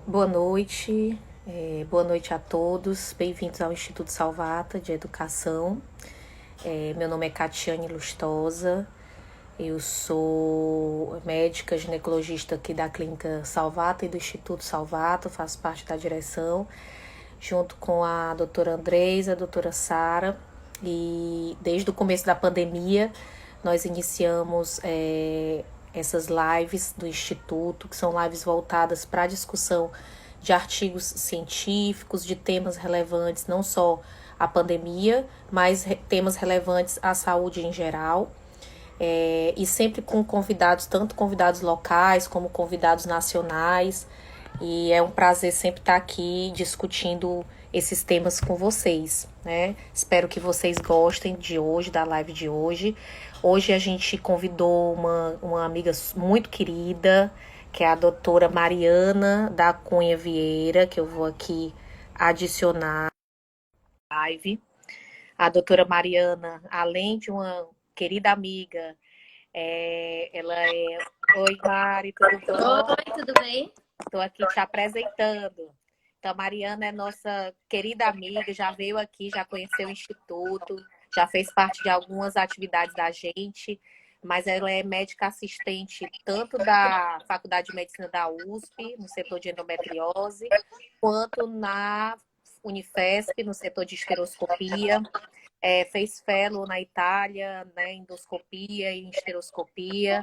Boa noite a todos, bem-vindos ao Instituto Salvata de Educação. Meu nome é Catiane Lustosa, eu sou médica ginecologista aqui da Clínica Salvata e do Instituto Salvata, faço parte da direção, junto com a doutora Andresa, a doutora Sara, e desde o começo da pandemia nós iniciamos essas lives do Instituto, que são lives voltadas para a discussão de artigos científicos, de temas relevantes, não só à pandemia, mas temas relevantes à saúde em geral. E sempre com convidados, tanto convidados locais como convidados nacionais. E é um prazer sempre estar aqui discutindo esses temas com vocês, né? Espero que vocês gostem de hoje, da live de hoje. Hoje a gente convidou uma amiga muito querida, que é a doutora Mariana da Cunha Vieira, que eu vou aqui adicionar à live. A doutora Mariana, além de uma querida amiga, ela é... Oi, Mari, tudo bom? Oi, tudo bem? Estou aqui te apresentando. Então, a Mariana é nossa querida amiga, já veio aqui, já conheceu o Instituto, já fez parte de algumas atividades da gente, mas ela é médica assistente tanto da Faculdade de Medicina da USP, no setor de endometriose, quanto na Unifesp, no setor de esteroscopia. Fez fellow na Itália, né, endoscopia e esteroscopia.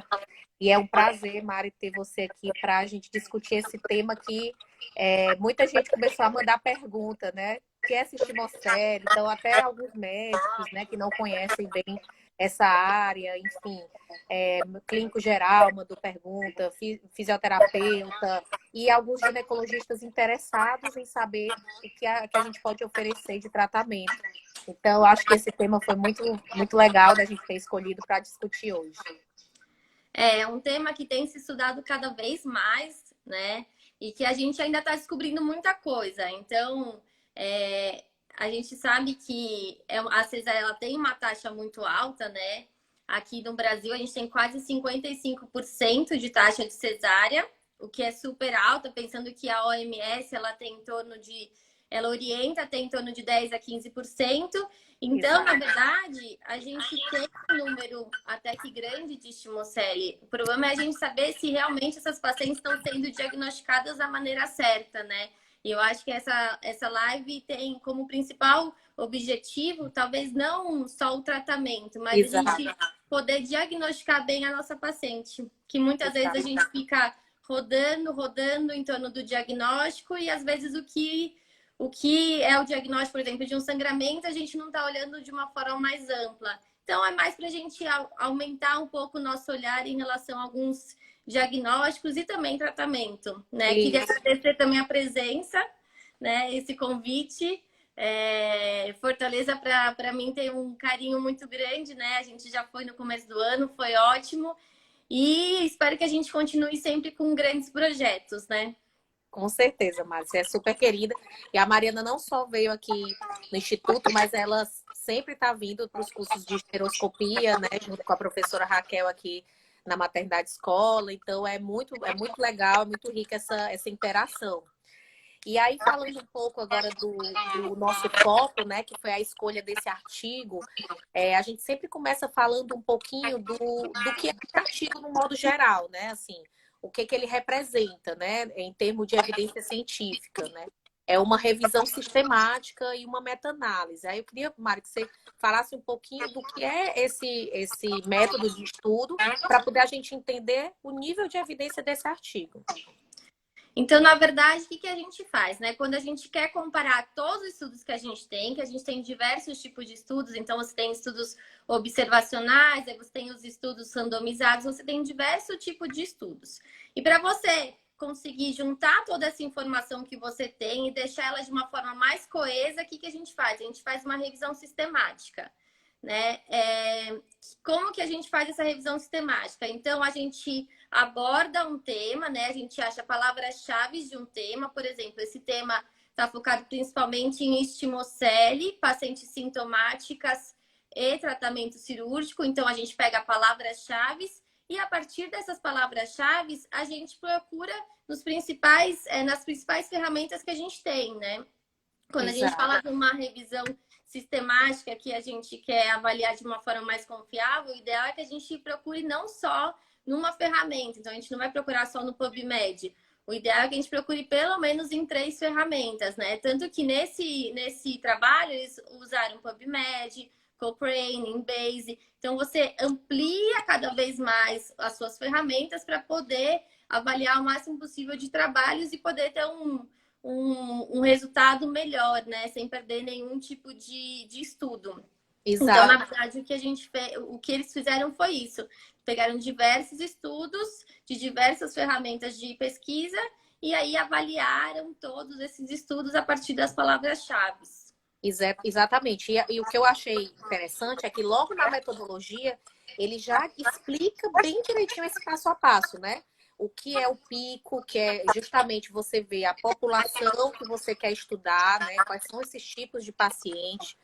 E é um prazer, Mari, ter você aqui para a gente discutir esse tema que muita gente começou a mandar pergunta, né? O que é sistemocele? Então, até alguns médicos, né, que não conhecem bem essa área, enfim, clínico geral mandou pergunta, fisioterapeuta e alguns ginecologistas interessados em saber o que a gente pode oferecer de tratamento. Então, eu acho que esse tema foi muito, muito legal da gente ter escolhido para discutir hoje. É um tema que tem se estudado cada vez mais, né? E que a gente ainda está descobrindo muita coisa. Então, a gente sabe que a cesárea ela tem uma taxa muito alta, né? Aqui no Brasil, a gente tem quase 55% de taxa de cesárea, o que é super alta, pensando que a OMS ela tem em torno de... Ela orienta até em torno de 10 a 15%. Então, na verdade, a gente tem um número até que grande de estimocele. O problema é a gente saber se realmente essas pacientes estão sendo diagnosticadas da maneira certa, né? E eu acho que essa live tem como principal objetivo, talvez não só o tratamento, mas Exato. a gente poder diagnosticar bem a nossa paciente. Que muitas vezes a gente fica rodando em torno do diagnóstico e às vezes o que é o diagnóstico, por exemplo, de um sangramento, a gente não está olhando de uma forma mais ampla. Então, é mais para a gente aumentar um pouco o nosso olhar em relação a alguns diagnósticos e também tratamento, né? Isso. Queria agradecer também a presença, né? Esse convite. Fortaleza, para mim, tem um carinho muito grande, né? A gente já foi no começo do ano, foi ótimo. E espero que a gente continue sempre com grandes projetos, né? Com certeza, Mari, você é super querida. E a Mariana não só veio aqui no Instituto, mas ela sempre está vindo para os cursos de esteroscopia, né? Junto com a professora Raquel aqui na maternidade escola. Então é muito legal, é muito rica essa interação. E aí, falando um pouco agora do nosso foco, né? Que foi a escolha desse artigo, a gente sempre começa falando um pouquinho do que é esse artigo no modo geral, né? Assim, o que ele representa, né? Em termos de evidência científica, né? É uma revisão sistemática e uma meta-análise. Aí eu queria, Mari, que você falasse um pouquinho do que é esse método de estudo para poder a gente entender o nível de evidência desse artigo. Então, na verdade, o que a gente faz, né? Quando a gente quer comparar todos os estudos que a gente tem diversos tipos de estudos, então você tem estudos observacionais, aí você tem os estudos randomizados, você tem diversos tipos de estudos. E para você conseguir juntar toda essa informação que você tem e deixar ela de uma forma mais coesa, o que a gente faz? A gente faz uma revisão sistemática, né? Como que a gente faz essa revisão sistemática? Então, a gente aborda um tema, né? A gente acha palavras-chave de um tema, por exemplo, esse tema está focado principalmente em estimocele, pacientes sintomáticas e tratamento cirúrgico. Então, a gente pega palavras-chave E a partir dessas palavras-chave, a gente procura nas principais ferramentas que a gente tem, né? Quando a gente Exato. fala de uma revisão sistemática que a gente quer avaliar de uma forma mais confiável, o ideal é que a gente procure não só numa ferramenta. Então, a gente não vai procurar só no PubMed. O ideal é que a gente procure pelo menos em 3 ferramentas, né? Tanto que nesse trabalho eles usaram PubMed, Cochrane, Embase. Então, você amplia cada vez mais as suas ferramentas para poder avaliar o máximo possível de trabalhos e poder ter um resultado melhor, né? Sem perder nenhum tipo de estudo. Então, Exato. na verdade, o que eles fizeram foi isso. Pegaram diversos estudos de diversas ferramentas de pesquisa e aí avaliaram todos esses estudos a partir das palavras-chave. Exatamente. E o que eu achei interessante é que logo na metodologia ele já explica bem direitinho esse passo a passo, né? O que é o pico, que é justamente você ver a população que você quer estudar, né? Quais são esses tipos de paciente,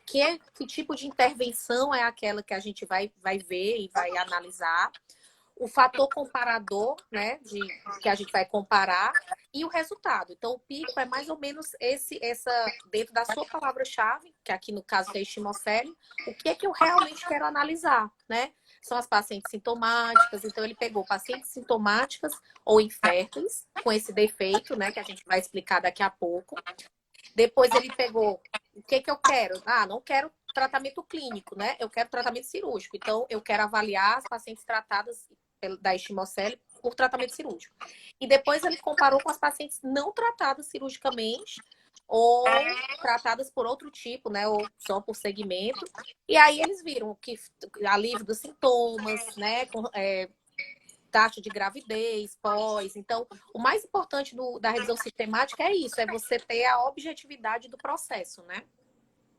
que tipo de intervenção é aquela que a gente vai ver e vai analisar, o fator comparador, né, que a gente vai comparar, e o resultado. Então, o pico é mais ou menos dentro da sua palavra-chave, que aqui no caso é estimocele, o que é que eu realmente quero analisar, né? São as pacientes sintomáticas, então ele pegou pacientes sintomáticas ou inférteis, com esse defeito, né, que a gente vai explicar daqui a pouco. Depois ele pegou, o que é que eu quero? Ah, não quero tratamento clínico, né? Eu quero tratamento cirúrgico. Então, eu quero avaliar as pacientes tratadas da estimocele por tratamento cirúrgico. E depois ele comparou com as pacientes não tratadas cirurgicamente ou tratadas por outro tipo, né? Ou só por segmento. E aí eles viram que alívio dos sintomas, né? Taxa de gravidez, pós. Então, o mais importante da revisão sistemática é isso, é você ter a objetividade do processo, né?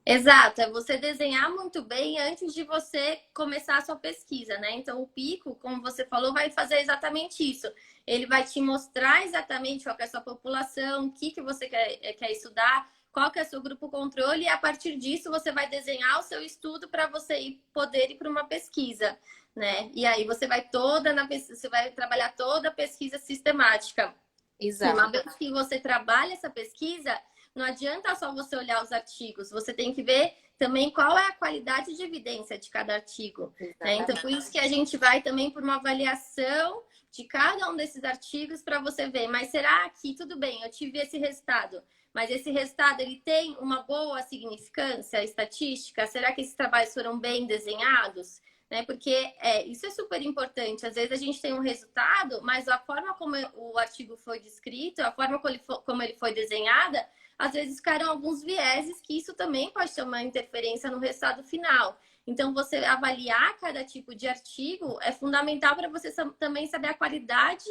Exato, é você desenhar muito bem antes de você começar a sua pesquisa, né? Então, o pico, como você falou, vai fazer exatamente isso. Ele vai te mostrar exatamente qual é a sua população, o que você quer estudar, qual que é o seu grupo controle, e a partir disso você vai desenhar o seu estudo para você poder ir para uma pesquisa, né? E aí você vai você vai trabalhar toda a pesquisa sistemática. E Exato. uma vez que você trabalha essa pesquisa, não adianta só você olhar os artigos, você tem que ver também qual é a qualidade de evidência de cada artigo, né? Então, por isso que a gente vai também por uma avaliação de cada um desses artigos para você ver, mas será que, tudo bem, eu tive esse resultado, mas esse resultado ele tem uma boa significância estatística? Será que esses trabalhos foram bem desenhados? Né? Porque isso é super importante. Às vezes a gente tem um resultado, mas a forma como o artigo foi descrito, a forma como ele foi desenhada, às vezes ficaram alguns vieses que isso também pode ter uma interferência no resultado final. Então, você avaliar cada tipo de artigo é fundamental para você também saber a qualidade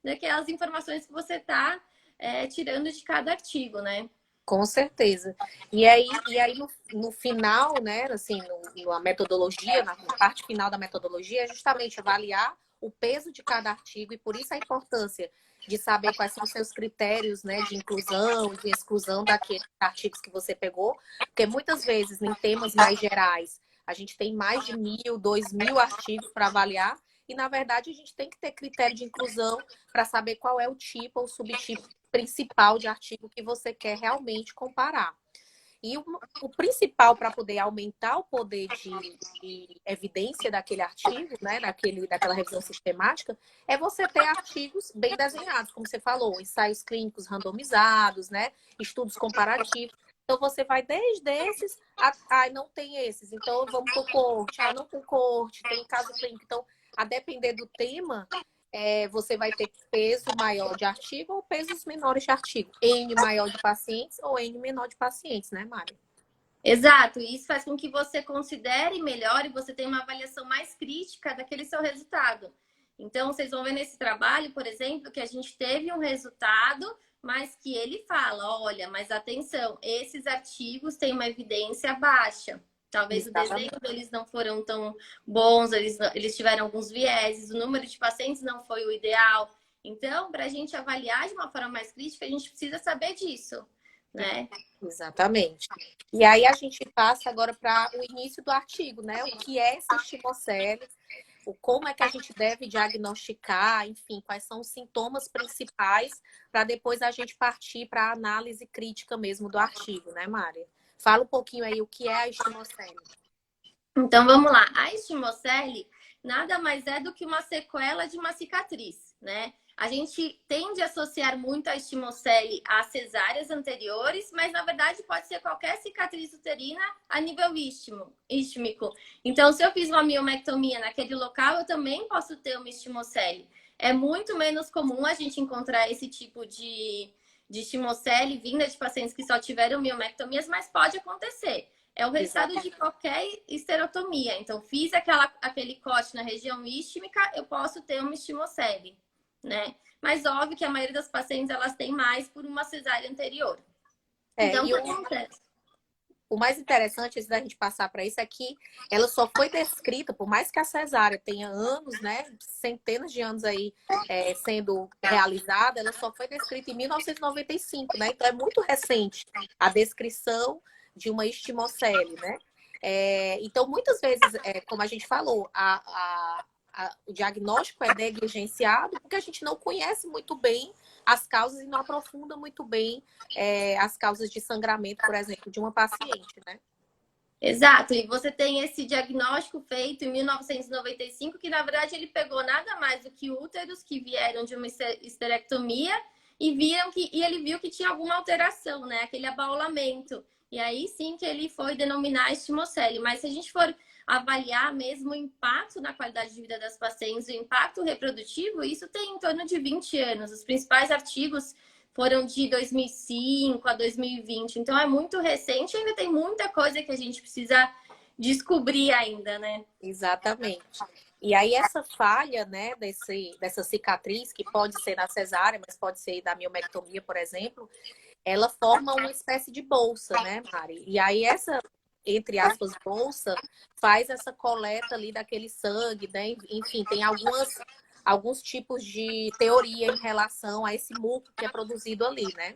daquelas informações que você está tirando de cada artigo, né? Com certeza. E aí no final, né, assim, na metodologia, na parte final da metodologia, é justamente avaliar o peso de cada artigo e por isso a importância de saber quais são os seus critérios, né, de inclusão e de exclusão daqueles artigos que você pegou, porque muitas vezes em temas mais gerais a gente tem mais de 1.000, 2.000 artigos para avaliar e na verdade a gente tem que ter critério de inclusão para saber qual é o tipo ou subtipo principal de artigo que você quer realmente comparar. E o principal para poder aumentar o poder de evidência daquele artigo, né, daquela revisão sistemática, é você ter artigos bem desenhados, como você falou, ensaios clínicos randomizados, né, estudos comparativos. Então, você vai desde esses, não tem esses, então vamos por corte, não tem corte, tem caso clínico. Então, a depender do tema, você vai ter peso maior de artigo ou pesos menores de artigo. N maior de pacientes ou N menor de pacientes, né, Mari? Exato, e isso faz com que você considere melhor e você tenha uma avaliação mais crítica daquele seu resultado. Então, vocês vão ver nesse trabalho, por exemplo, que a gente teve um resultado, mas que ele fala, olha, mas atenção, esses artigos têm uma evidência baixa. Talvez Exatamente. o desenho deles não foram tão bons, eles tiveram alguns vieses, o número de pacientes não foi o ideal. Então, para a gente avaliar de uma forma mais crítica, a gente precisa saber disso, né? Exatamente. E aí a gente passa agora para o início do artigo, né? O que é esse estimocele? o como é que a gente deve diagnosticar, enfim, quais são os sintomas principais, para depois a gente partir para a análise crítica mesmo do artigo, né, Mari? Fala um pouquinho aí o que é a estimocele. Então vamos lá. A estimocele nada mais é do que uma sequela de uma cicatriz, né? A gente tende a associar muito a estimocele a cesáreas anteriores, mas na verdade pode ser qualquer cicatriz uterina a nível istmico. Então, se eu fiz uma miomectomia naquele local, eu também posso ter uma estimocele. É muito menos comum a gente encontrar esse tipo de estimocele vinda de pacientes que só tiveram miomectomias, mas pode acontecer. É o resultado de qualquer esterotomia. Então, fiz aquele corte na região istmica, eu posso ter uma estimocele, né? Mas óbvio que a maioria das pacientes, elas têm mais por uma cesárea anterior. Então, o que acontece? O mais interessante, antes da gente passar para isso, é que ela só foi descrita, por mais que a cesárea tenha anos, né, centenas de anos aí sendo realizada, ela só foi descrita em 1995, né? Então é muito recente a descrição de uma estimocele, né? Então, muitas vezes, como a gente falou, o diagnóstico é negligenciado porque a gente não conhece muito bem as causas e não aprofunda muito bem as causas de sangramento, por exemplo, de uma paciente, né? Exato, e você tem esse diagnóstico feito em 1995, que na verdade ele pegou nada mais do que úteros que vieram de uma esterectomia e ele viu que tinha alguma alteração, né? Aquele abaulamento. E aí sim que ele foi denominar estimocele. Mas se a gente for avaliar mesmo o impacto na qualidade de vida das pacientes, o impacto reprodutivo, isso tem em torno de 20 anos. Os principais artigos foram de 2005 a 2020. Então é muito recente e ainda tem muita coisa que a gente precisa descobrir ainda, né? Exatamente. E aí essa falha, né, dessa cicatriz, que pode ser na cesárea, mas pode ser da miomectomia, por exemplo, ela forma uma espécie de bolsa, né, Mari? E aí essa, entre aspas, bolsa, faz essa coleta ali daquele sangue, né? Enfim, tem alguns tipos de teoria em relação a esse muco que é produzido ali, né?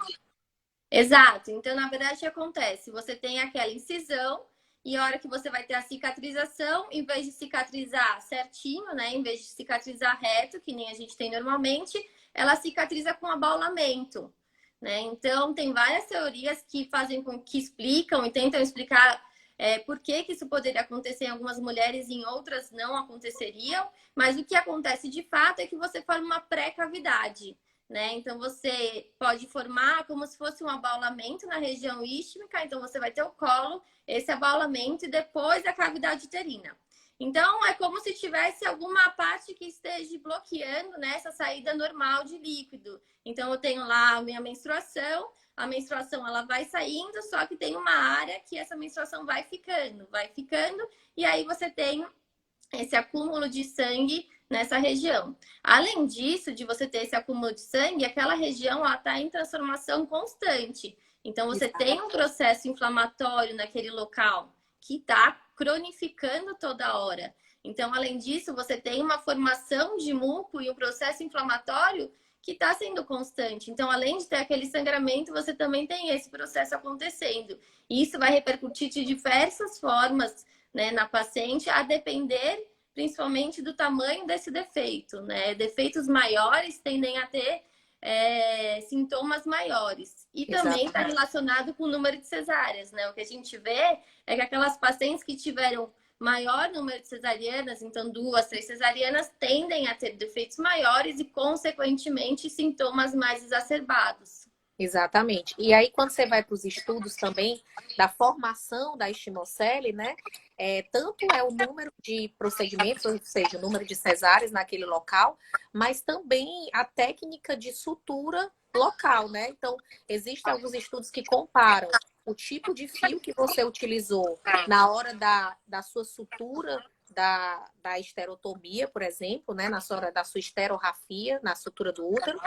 Exato. Então, na verdade, o que acontece? Você tem aquela incisão e a hora que você vai ter a cicatrização, em vez de cicatrizar certinho, né? Em vez de cicatrizar reto, que nem a gente tem normalmente, ela cicatriza com abaulamento, né? Então, tem várias teorias que fazem com que explicam e tentam explicar por que isso poderia acontecer em algumas mulheres e em outras não aconteceriam, mas o que acontece de fato é que você forma uma pré-cavidade. Né? Então, você pode formar como se fosse um abaulamento na região istmica. Então, você vai ter o colo, esse abaulamento e depois a cavidade uterina. Então, é como se tivesse alguma parte que esteja bloqueando, né, essa saída normal de líquido. Então, eu tenho lá a minha menstruação. A menstruação, ela vai saindo, só que tem uma área que essa menstruação vai ficando. E aí você tem esse acúmulo de sangue nessa região. Além disso, de você ter esse acúmulo de sangue, aquela região está em transformação constante. Então, você tem um processo inflamatório naquele local que está cronificando toda hora. Então, além disso, você tem uma formação de muco e um processo inflamatório que está sendo constante. Então, além de ter aquele sangramento, você também tem esse processo acontecendo. E isso vai repercutir de diversas formas, né, na paciente, a depender principalmente do tamanho desse defeito, né? Defeitos maiores tendem a ter sintomas maiores. E também está relacionado com o número de cesáreas, né? O que a gente vê é que aquelas pacientes que tiveram maior número de cesarianas, então 2, 3 cesarianas, tendem a ter defeitos maiores e, consequentemente, sintomas mais exacerbados. Exatamente. E aí, quando você vai para os estudos também da formação da estimocele, né? Tanto é o número de procedimentos, ou seja, o número de cesáreas naquele local, mas também a técnica de sutura local, né? Então, existem alguns estudos que comparam o tipo de fio que você utilizou na hora da sua sutura da esterotomia, por exemplo, né? Na hora da sua esterorrafia, na sutura do útero,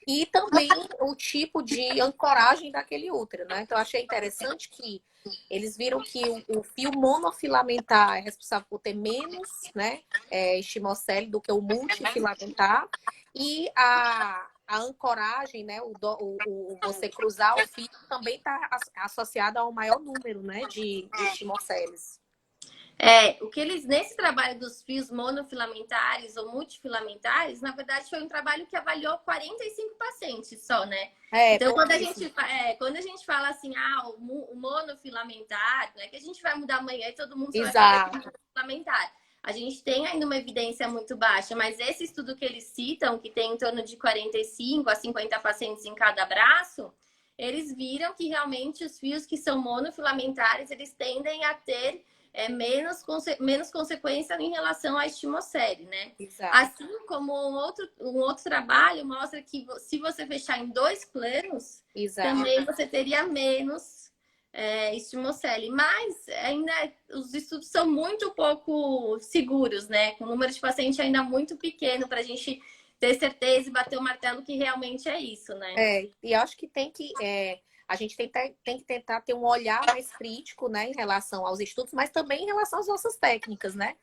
e também o tipo de ancoragem daquele útero, né? Então, eu achei interessante que eles viram que o fio monofilamentar é responsável por ter menos, né, estimocele do que o multifilamentar, e a ancoragem, né, você cruzar o fio também está associado ao maior número, né, de estimoceles. O que eles, nesse trabalho dos fios monofilamentares ou multifilamentares, na verdade foi um trabalho que avaliou 45 pacientes só, né? Então, quando a gente fala assim, o monofilamentar, não é que a gente vai mudar amanhã e todo mundo só vai fazer monofilamentar. A gente tem ainda uma evidência muito baixa, mas esse estudo que eles citam, que tem em torno de 45 a 50 pacientes em cada braço, eles viram que realmente os fios que são monofilamentares, eles tendem a ter menos consequência em relação à estimocele, né? Exato. Assim como um outro trabalho mostra que se você fechar em 2 planos, também você teria menos estimocele. Mas ainda os estudos são muito pouco seguros, né? Com o número de pacientes ainda muito pequeno para a gente ter certeza e bater o martelo que realmente é isso, né? E acho que a gente tem que tentar ter um olhar mais crítico, né, em relação aos estudos, mas também em relação às nossas técnicas, né?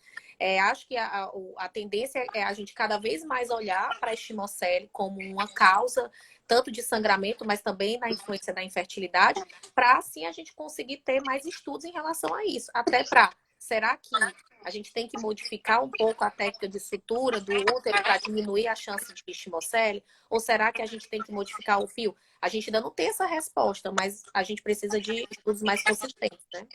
Acho que a tendência é a gente cada vez mais olhar para a estimocele como uma causa tanto de sangramento, mas também na influência da infertilidade, para assim a gente conseguir ter mais estudos em relação a isso. Até será que a gente tem que modificar um pouco a técnica de sutura do útero para diminuir a chance de estimocele? Ou será que a gente tem que modificar o fio? A gente ainda não tem essa resposta, mas a gente precisa de estudos mais consistentes, né?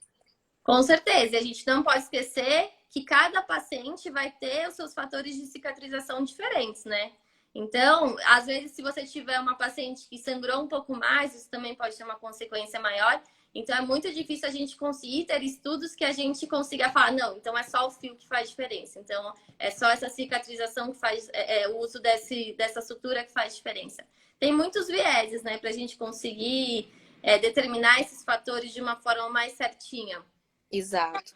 Com certeza. E a gente não pode esquecer que cada paciente vai ter os seus fatores de cicatrização diferentes, né? Então, às vezes, se você tiver uma paciente que sangrou um pouco mais, isso também pode ter uma consequência maior. Então, é muito difícil a gente conseguir ter estudos que a gente consiga falar, não, então é só o fio que faz diferença. Então, é só essa cicatrização que faz, o uso dessa sutura que faz diferença. Tem muitos vieses, né, para a gente conseguir determinar esses fatores de uma forma mais certinha. Exato.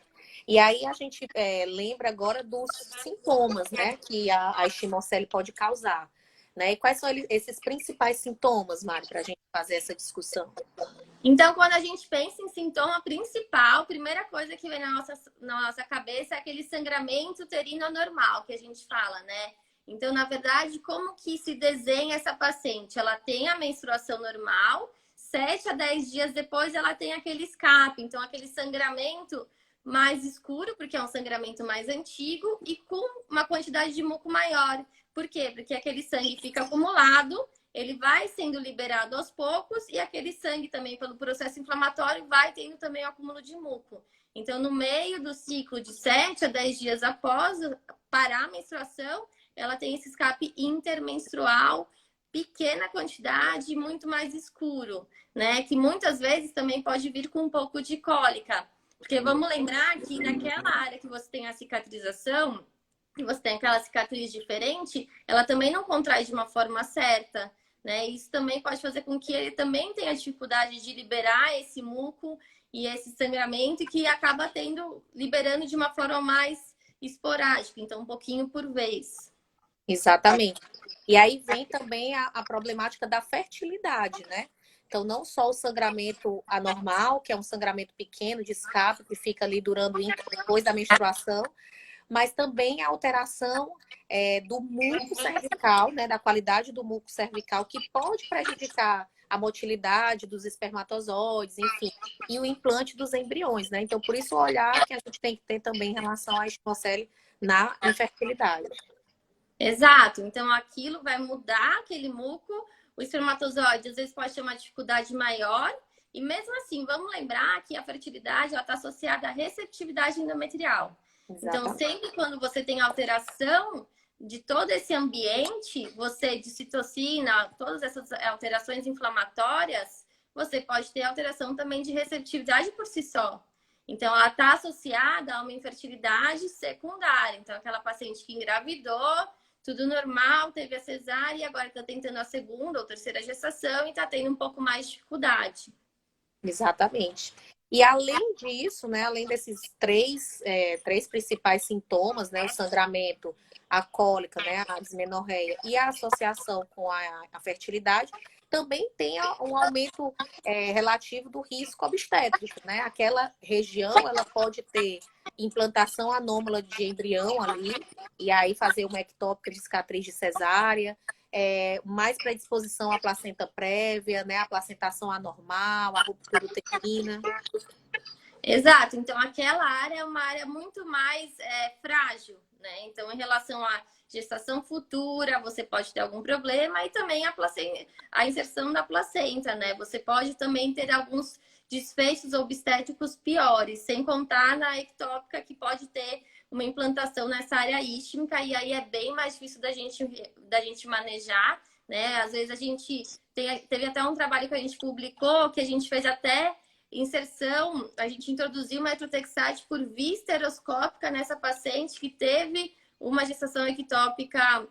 E aí a gente lembra agora dos sintomas, né, que a estimocele pode causar, né? E quais são esses principais sintomas, Mari, para a gente fazer essa discussão? Então, quando a gente pensa em sintoma principal, a primeira coisa que vem na nossa cabeça é aquele sangramento uterino anormal que a gente fala, né? Então, na verdade, como que se desenha essa paciente? Ela tem a menstruação normal, 7 a 10 dias depois ela tem aquele escape, então aquele sangramento mais escuro, porque é um sangramento mais antigo, e com uma quantidade de muco maior. Por quê? Porque aquele sangue fica acumulado, ele vai sendo liberado aos poucos e aquele sangue também, pelo processo inflamatório, vai tendo também o acúmulo de muco. Então, no meio do ciclo de 7 a 10 dias após parar a menstruação, ela tem esse escape intermenstrual, pequena quantidade, muito mais escuro, né? Que muitas vezes também pode vir com um pouco de cólica. Porque vamos lembrar que naquela área que você tem a cicatrização, que você tem aquela cicatriz diferente, ela também não contrai de uma forma certa, né? Isso também pode fazer com que ele também tenha dificuldade de liberar esse muco e esse sangramento, e que acaba liberando de uma forma mais esporádica, então um pouquinho por vez. Exatamente. E aí vem também a problemática da fertilidade, né? Então, não só o sangramento anormal, que é um sangramento pequeno de escape, que fica ali durando depois da menstruação, mas também a alteração do muco cervical, né, da qualidade do muco cervical, que pode prejudicar a motilidade dos espermatozoides, enfim, e o implante dos embriões, né? Então, por isso o olhar que a gente tem que ter também em relação à estimocele na infertilidade. Exato. Então, aquilo vai mudar aquele muco, o espermatozoide às vezes pode ter uma dificuldade maior, e mesmo assim, vamos lembrar que a fertilidade está associada à receptividade endometrial. Então, sempre quando você tem alteração de todo esse ambiente, de citocina, todas essas alterações inflamatórias, você pode ter alteração também de receptividade por si só. Então, ela está associada a uma infertilidade secundária. Então, aquela paciente que engravidou, tudo normal, teve a cesárea e agora está tentando a segunda ou terceira gestação e está tendo um pouco mais de dificuldade. Exatamente. E além disso, né, além desses três principais sintomas, né, o sangramento, a cólica, né, a dismenorreia e a associação com a fertilidade, também tem um aumento relativo do risco obstétrico, né? Aquela região, ela pode ter implantação anômala de embrião ali, e aí fazer uma ectópica de cicatriz de cesárea, mais predisposição à placenta prévia, né? A placentação anormal, a ruptura uterina. Exato, então aquela área é uma área muito mais frágil, né? Então, em relação à gestação futura, você pode ter algum problema e também a inserção da placenta, né? Você pode também ter alguns desfechos obstétricos piores, sem contar na ectópica, que pode ter uma implantação nessa área ístmica, e aí é bem mais difícil da gente manejar, né? Às vezes teve até um trabalho que a gente publicou, que a gente fez até inserção, a gente introduziu metrotexate por via esteroscópica nessa paciente que teve uma gestação ectópica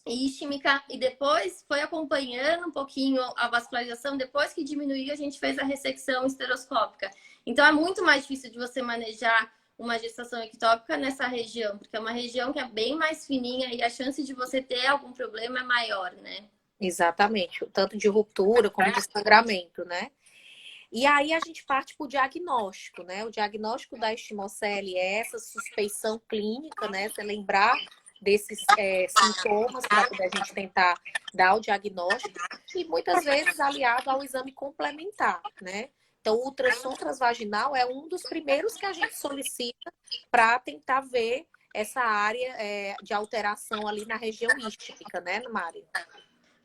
ístmica e depois foi acompanhando um pouquinho a vascularização, depois que diminuiu, a gente fez a ressecção esteroscópica. Então é muito mais difícil de você manejar uma gestação ectópica nessa região, porque é uma região que é bem mais fininha e a chance de você ter algum problema é maior, né? Exatamente, o tanto de ruptura como de sangramento, né? E aí a gente parte para o diagnóstico, né? O diagnóstico da estimocele é essa suspeição clínica, né? Você lembrar desses sintomas para poder a gente tentar dar o diagnóstico e muitas vezes aliado ao exame complementar, né? Então, o ultrassom transvaginal é um dos primeiros que a gente solicita para tentar ver essa área de alteração ali na região ística, né, Mari?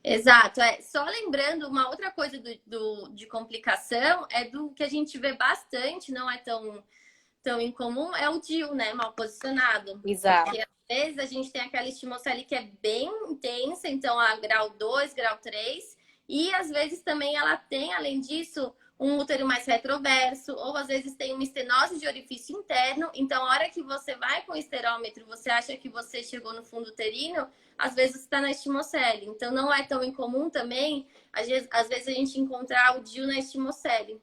Exato, só lembrando uma outra coisa de complicação é do que a gente vê bastante, não é tão incomum, é o DIU, né? Mal posicionado. Exato. Porque às vezes a gente tem aquela estimocele que é bem intensa, então a grau 2, grau 3, e às vezes também ela tem, além disso, um útero mais retroverso, ou às vezes tem uma estenose de orifício interno. Então, a hora que você vai com o esterômetro, você acha que você chegou no fundo uterino, às vezes você está na estimocele. Então, não é tão incomum também, às vezes a gente encontrar o DIU na estimocele.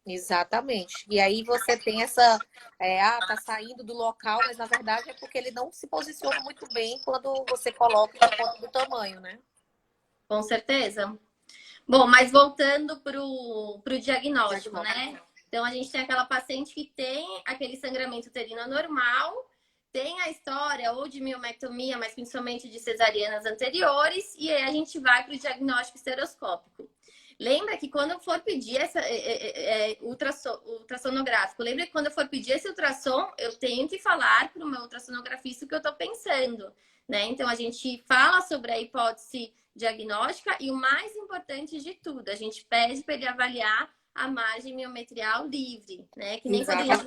Exatamente. E aí você tem essa, tá saindo do local, mas na verdade é porque ele não se posiciona muito bem quando você coloca por conta do tamanho, né? Com certeza. Bom, mas voltando para o diagnóstico, né? Então, a gente tem aquela paciente que tem aquele sangramento uterino anormal, tem a história ou de miomectomia, mas principalmente de cesarianas anteriores, e aí a gente vai para o diagnóstico esteroscópico. Lembra que quando eu for pedir ultrassonográfico, lembra que quando eu for pedir esse ultrassom, eu tenho que falar para o meu ultrassonografista o que eu estou pensando, né? Então, a gente fala sobre a hipótese diagnóstica e o mais importante de tudo, a gente pede para ele avaliar a margem miometrial livre, né? Que nem quando a gente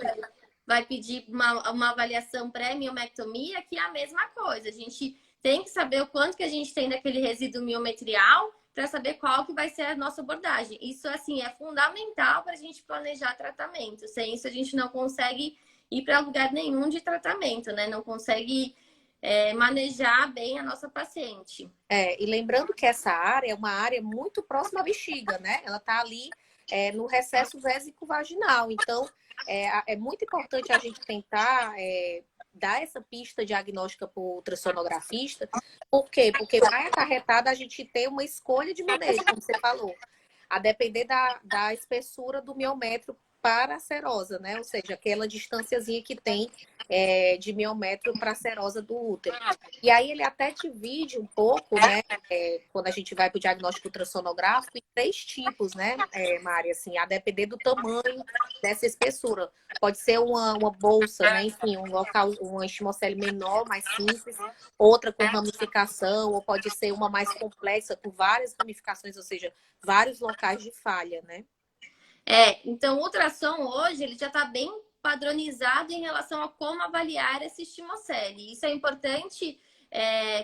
vai pedir uma avaliação pré-miomectomia, que é a mesma coisa. A gente tem que saber o quanto que a gente tem daquele resíduo miometrial para saber qual que vai ser a nossa abordagem. Isso, assim, é fundamental para a gente planejar tratamento. Sem isso, a gente não consegue ir para lugar nenhum de tratamento, né? Não consegue manejar bem a nossa paciente. E lembrando que essa área é uma área muito próxima à bexiga, né? Ela está ali no recesso vésico-vaginal. Então, é muito importante a gente tentar dar essa pista diagnóstica para o ultrassonografista. Por quê? Porque vai acarretar a gente ter uma escolha de manejo, como você falou, a depender da espessura do miométrio para a serosa, né? Ou seja, aquela distânciazinha que tem de miométrio para a serosa do útero. E aí ele até divide um pouco, né? Quando a gente vai para o diagnóstico ultrassonográfico, em 3 tipos, né, Mari? Assim, a depender do tamanho dessa espessura. Pode ser uma bolsa, né? Enfim, um local, uma estimocele menor, mais simples, outra com ramificação, ou pode ser uma mais complexa, com várias ramificações, ou seja, vários locais de falha, né? Então o ultrassom hoje ele já está bem padronizado em relação a como avaliar essa estimocele. Isso é importante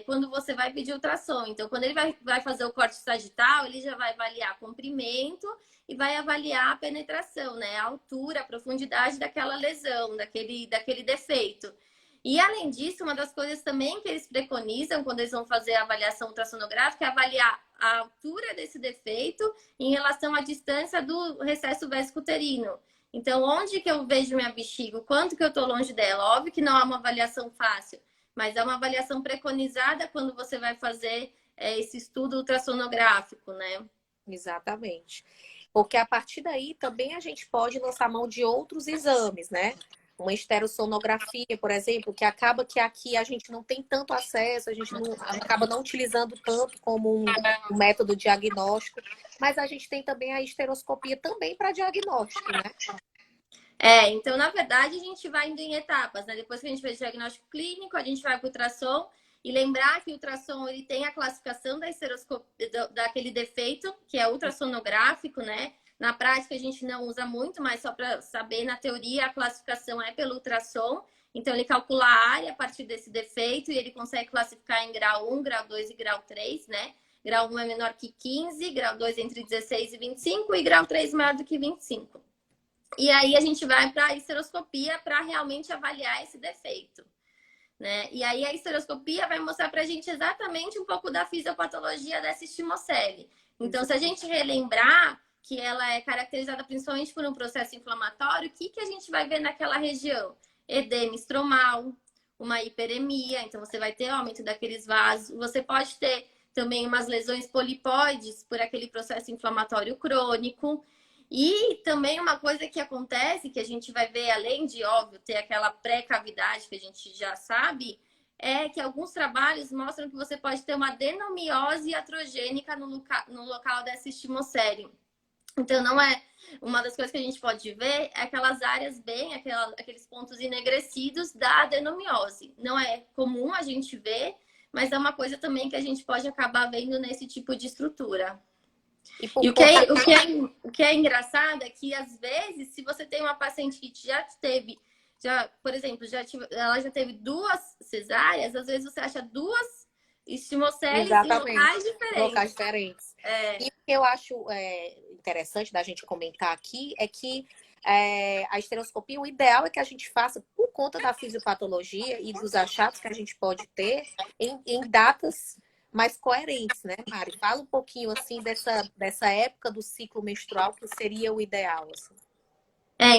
quando você vai pedir ultrassom. Então, quando ele vai fazer o corte sagital, ele já vai avaliar comprimento e vai avaliar a penetração, né? A altura, a profundidade daquela lesão, daquele defeito. E, além disso, uma das coisas também que eles preconizam quando eles vão fazer a avaliação ultrassonográfica é avaliar a altura desse defeito em relação à distância do recesso vésico-uterino. Então, onde que eu vejo minha bexiga? O quanto que eu estou longe dela? Óbvio que não é uma avaliação fácil, mas é uma avaliação preconizada quando você vai fazer esse estudo ultrassonográfico, né? Exatamente. Porque a partir daí também a gente pode lançar mão de outros exames, né? Uma esterosonografia, por exemplo, que acaba que aqui a gente não tem tanto acesso, a gente acaba não utilizando tanto como um método diagnóstico, mas a gente tem também a esteroscopia também para diagnóstico, né? Então, na verdade, a gente vai indo em etapas, né? Depois que a gente fez o diagnóstico clínico, a gente vai para o ultrassom e lembrar que o ultrassom ele tem a classificação da esteroscopia, daquele defeito, que é ultrassonográfico, né? Na prática, a gente não usa muito, mas só para saber, na teoria, a classificação é pelo ultrassom. Então, ele calcula a área a partir desse defeito e ele consegue classificar em grau 1, grau 2 e grau 3, né? Grau 1 é menor que 15, grau 2 entre 16 e 25 e grau 3 maior do que 25. E aí a gente vai para a esteroscopia para realmente avaliar esse defeito, né? E aí a esteroscopia vai mostrar para a gente exatamente um pouco da fisiopatologia dessa estimocele. Então, se a gente relembrar que ela é caracterizada principalmente por um processo inflamatório, o que a gente vai ver naquela região? Edema estromal, uma hiperemia, então você vai ter aumento daqueles vasos. Você pode ter também umas lesões polipóides por aquele processo inflamatório crônico. E também uma coisa que acontece, que a gente vai ver, além de, óbvio, ter aquela pré-cavidade que a gente já sabe, é que alguns trabalhos mostram que você pode ter uma adenomiose iatrogênica no local dessa estimocele. Então, não é... Uma das coisas que a gente pode ver é aquelas áreas bem, aqueles pontos enegrecidos da adenomiose. Não é comum a gente ver, mas é uma coisa também que a gente pode acabar vendo nesse tipo de estrutura. E o que é engraçado é que, às vezes, se você tem uma paciente que por exemplo, ela já teve 2 cesáreas, às vezes você acha 2 estimoceles em locais diferentes. E o que eu acho interessante da gente comentar aqui é que a esteroscopia, o ideal é que a gente faça por conta da fisiopatologia e dos achados que a gente pode ter em datas mais coerentes, né, Mari? Fala um pouquinho, assim, dessa época do ciclo menstrual que seria o ideal, assim.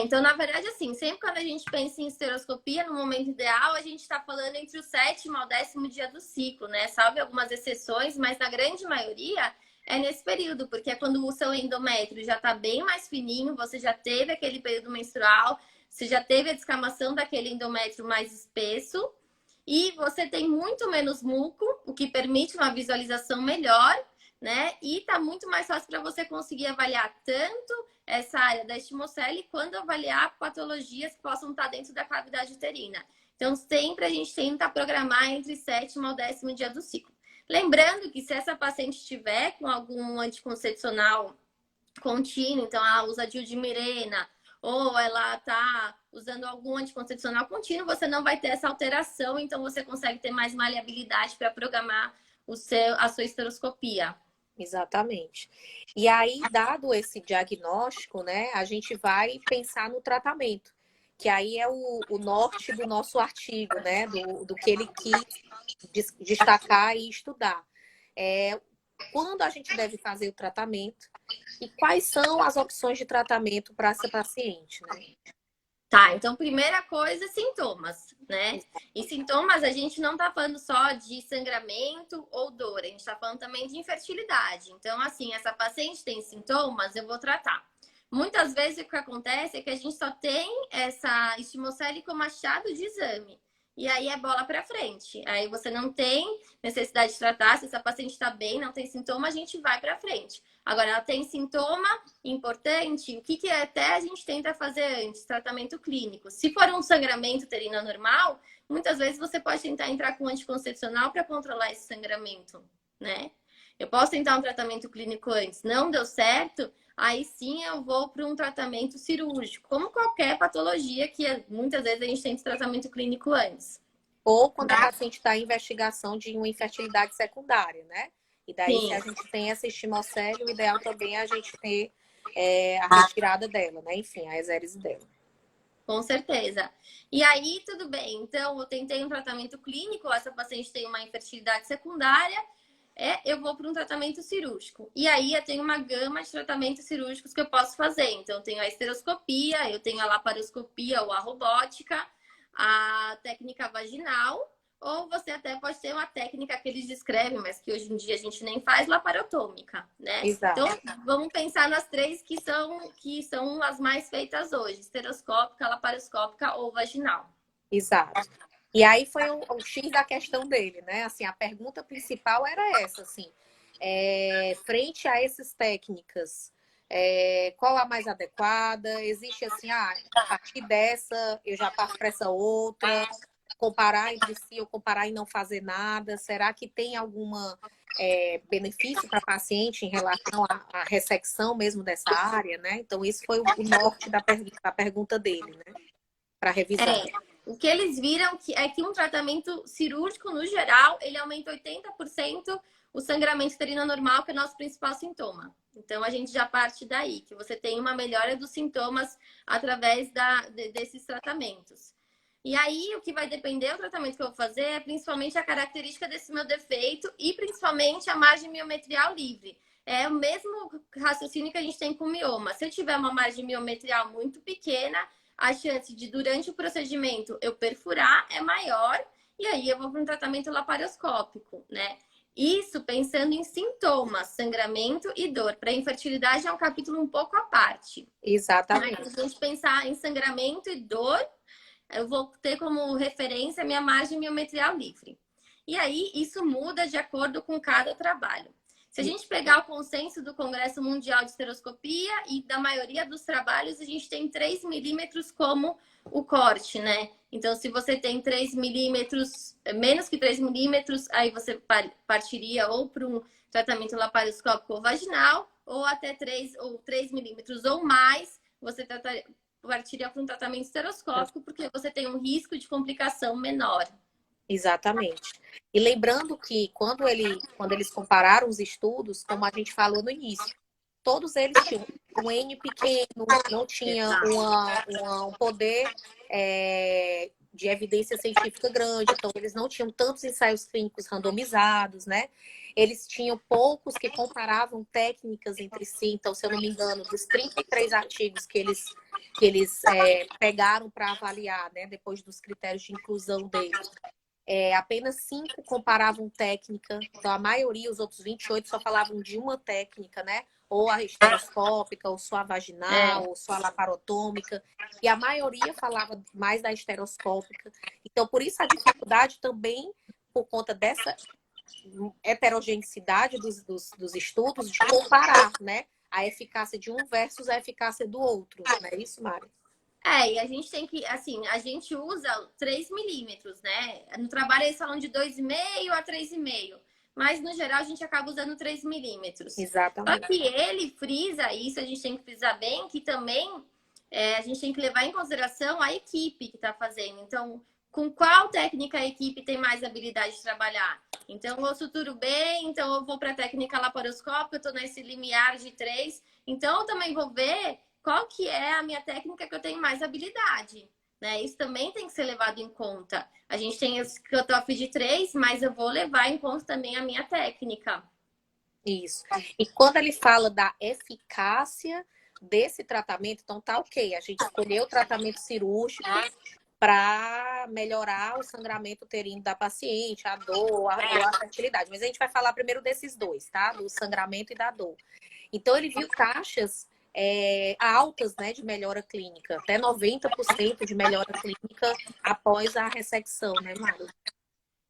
Então, na verdade, assim, sempre quando a gente pensa em esteroscopia, no momento ideal, a gente está falando entre o 7º ao 10º dia do ciclo, né? Salve algumas exceções, mas na grande maioria é nesse período, porque é quando o seu endométrio já está bem mais fininho, você já teve aquele período menstrual, você já teve a descamação daquele endométrio mais espesso, e você tem muito menos muco, o que permite uma visualização melhor, né? E tá muito mais fácil para você conseguir avaliar tanto essa área da estimocele quanto avaliar patologias que possam estar dentro da cavidade uterina. Então, sempre a gente tenta programar entre 7º ao 10º dia do ciclo. Lembrando que se essa paciente estiver com algum anticoncepcional contínuo, então ela usa dioxamirena, ou ela está usando algum anticoncepcional contínuo, você não vai ter essa alteração, então você consegue ter mais maleabilidade para programar a sua esteroscopia. Exatamente. E aí, dado esse diagnóstico, né, a gente vai pensar no tratamento, que aí é o norte do nosso artigo, né, do que ele quis destacar e estudar. Quando a gente deve fazer o tratamento e quais são as opções de tratamento para essa paciente, né? Tá, então primeira coisa, sintomas, né? E sintomas a gente não tá falando só de sangramento ou dor, a gente tá falando também de infertilidade. Então, assim, essa paciente tem sintomas, eu vou tratar. Muitas vezes o que acontece é que a gente só tem essa estimocele como achado de exame. E aí é bola para frente. Aí você não tem necessidade de tratar. Se essa paciente está bem, não tem sintoma, a gente vai para frente. Agora, ela tem sintoma importante, o que até a gente tenta fazer antes? Tratamento clínico. Se for um sangramento uterino normal, muitas vezes você pode tentar entrar com anticoncepcional para controlar esse sangramento, né? Eu posso tentar um tratamento clínico antes, não deu certo, aí sim eu vou para um tratamento cirúrgico, como qualquer patologia que muitas vezes a gente tem tratamento clínico antes. Ou quando a paciente está em investigação de uma infertilidade secundária, né? E daí, Sim. se a gente tem essa estimocele, o ideal também é a gente ter a retirada dela, né? Enfim, a exérese dela. Com certeza. E aí, tudo bem. Então, eu tentei um tratamento clínico, essa paciente tem uma infertilidade secundária, eu vou para um tratamento cirúrgico. E aí, eu tenho uma gama de tratamentos cirúrgicos que eu posso fazer. Então, eu tenho a esteroscopia, eu tenho a laparoscopia ou a robótica, a técnica vaginal, ou você até pode ter uma técnica que eles descrevem, mas que hoje em dia a gente nem faz, laparotômica, né? Exato. Então, vamos pensar nas 3 que são as mais feitas hoje: esteroscópica, laparoscópica ou vaginal. Exato. E aí foi o X da questão dele, né? Assim, a pergunta principal era essa, assim, frente a essas técnicas, qual a mais adequada? Existe assim, a partir dessa eu já passo para essa outra, comparar entre si ou comparar e não fazer nada? Será que tem alguma benefício para paciente em relação à ressecção mesmo dessa área, né? Então, isso foi o norte da pergunta dele, né? Para revisar. O que eles viram é que um tratamento cirúrgico, no geral, ele aumenta 80% o sangramento uterino anormal, que é o nosso principal sintoma. Então, a gente já parte daí, que você tem uma melhora dos sintomas através desses tratamentos. E aí, o que vai depender do tratamento que eu vou fazer é principalmente a característica desse meu defeito e principalmente a margem miometrial livre. É o mesmo raciocínio que a gente tem com mioma. Se eu tiver uma margem miometrial muito pequena, a chance de, durante o procedimento, eu perfurar é maior e aí eu vou para um tratamento laparoscópico, né? Isso pensando em sintomas, sangramento e dor. Para infertilidade é um capítulo um pouco à parte. Exatamente. Mas se a gente pensar em sangramento e dor, eu vou ter como referência a minha margem miometrial livre. E aí, isso muda de acordo com cada trabalho. Se a gente pegar o consenso do Congresso Mundial de Esteroscopia e da maioria dos trabalhos, a gente tem 3 milímetros como o corte, né? Então, se você tem 3 milímetros, menos que 3 milímetros, aí você partiria ou para um tratamento laparoscópico ou vaginal, ou até 3 milímetros ou mais, você partiria para um tratamento esteroscópico, porque você tem um risco de complicação menor. Exatamente. E lembrando que quando eles compararam os estudos, como a gente falou no início, todos eles tinham um N pequeno, não tinha um poder de evidência científica grande, então eles não tinham tantos ensaios clínicos randomizados, né? Eles tinham poucos que comparavam técnicas entre si, então, se eu não me engano, dos 33 artigos que eles pegaram para avaliar, né, depois dos critérios de inclusão deles, apenas 5 comparavam técnica, então a maioria, os outros 28, só falavam de uma técnica, né? Ou a esteroscópica, ou só a vaginal, ou só a laparotômica, e a maioria falava mais da esteroscópica. Então, por isso a dificuldade também, por conta dessa heterogeneidade dos estudos, de comparar, né? A eficácia de um versus a eficácia do outro, não é isso, Mari? E a gente tem que, assim, a gente usa 3 milímetros, né? No trabalho eles falam de 2,5 a 3,5. Mas, no geral, a gente acaba usando 3 milímetros. Exatamente. Só que ele frisa isso, a gente tem que frisar bem, que também a gente tem que levar em consideração a equipe que está fazendo. Então, com qual técnica a equipe tem mais habilidade de trabalhar? Então, eu suturo bem, então eu vou para a técnica laparoscópica, eu estou nesse limiar de 3. Então, eu também vou ver qual que é a minha técnica que eu tenho mais habilidade, né? Isso também tem que ser levado em conta. A gente tem esse cutoff de 3, mas eu vou levar em conta também a minha técnica. Isso. E quando ele fala da eficácia desse tratamento, então tá ok, a gente escolheu o tratamento cirúrgico para melhorar o sangramento uterino da paciente, a dor, a fertilidade. Mas a gente vai falar primeiro desses dois, tá? Do sangramento e da dor. Então ele viu taxas altas, né, de melhora clínica, até 90% de melhora clínica após a ressecção, né, Mário?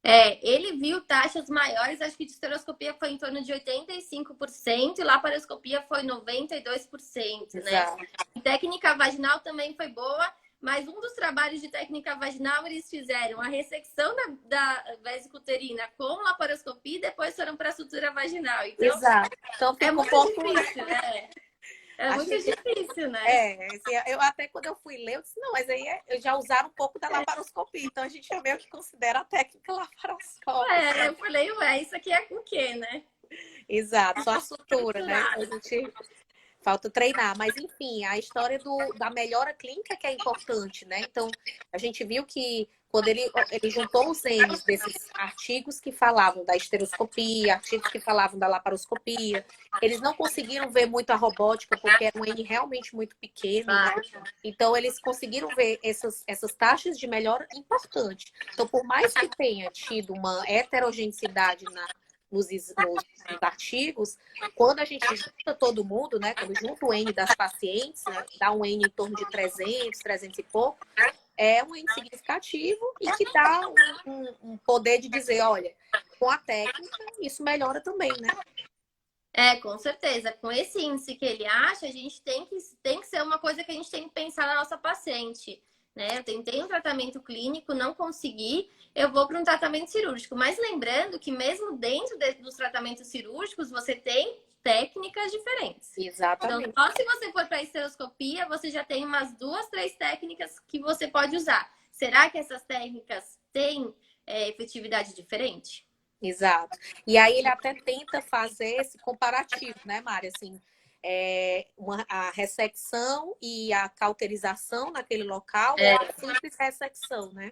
Ele viu taxas maiores, acho que de esteroscopia foi em torno de 85% e laparoscopia foi 92%, né? E técnica vaginal também foi boa, mas um dos trabalhos de técnica vaginal, eles fizeram a ressecção da vesícula uterina com laparoscopia e depois foram para a sutura vaginal. Então, exato. Então, é muito difícil, né? É muito difícil, né? Eu até quando eu fui ler, eu disse, não, mas aí eu já usaram um pouco da laparoscopia, então a gente já meio que considera a técnica laparoscópica. Eu falei, isso aqui é o quê, né? Exato, só a sutura, né? A gente falta treinar, mas enfim, a história da melhora clínica que é importante, né? Então, a gente viu que quando ele juntou os N's desses artigos que falavam da esteroscopia, artigos que falavam da laparoscopia, eles não conseguiram ver muito a robótica, porque era um N realmente muito pequeno, né? Então, eles conseguiram ver essas taxas de melhora importantes. Então, por mais que tenha tido uma heterogeneidade nos artigos, quando a gente junta todo mundo, né? Quando junta o N das pacientes, né, dá um N em torno de 300 e pouco, é um N significativo e que dá um poder de dizer, olha, com a técnica, isso melhora também, né? Com certeza. Com esse índice que ele acha, a gente tem que ser uma coisa que a gente tem que pensar na nossa paciente, né? Eu tentei um tratamento clínico, não consegui, eu vou para um tratamento cirúrgico. Mas lembrando que mesmo dentro dos tratamentos cirúrgicos, você tem técnicas diferentes. Então, Exatamente. só se você for para a esteroscopia, você já tem umas 2, 3 técnicas que você pode usar. Será que essas técnicas têm efetividade diferente? Exato. E aí ele até tenta fazer esse comparativo, né, Mari? Assim, a ressecção e a cauterização naquele local ou a simples ressecção, né?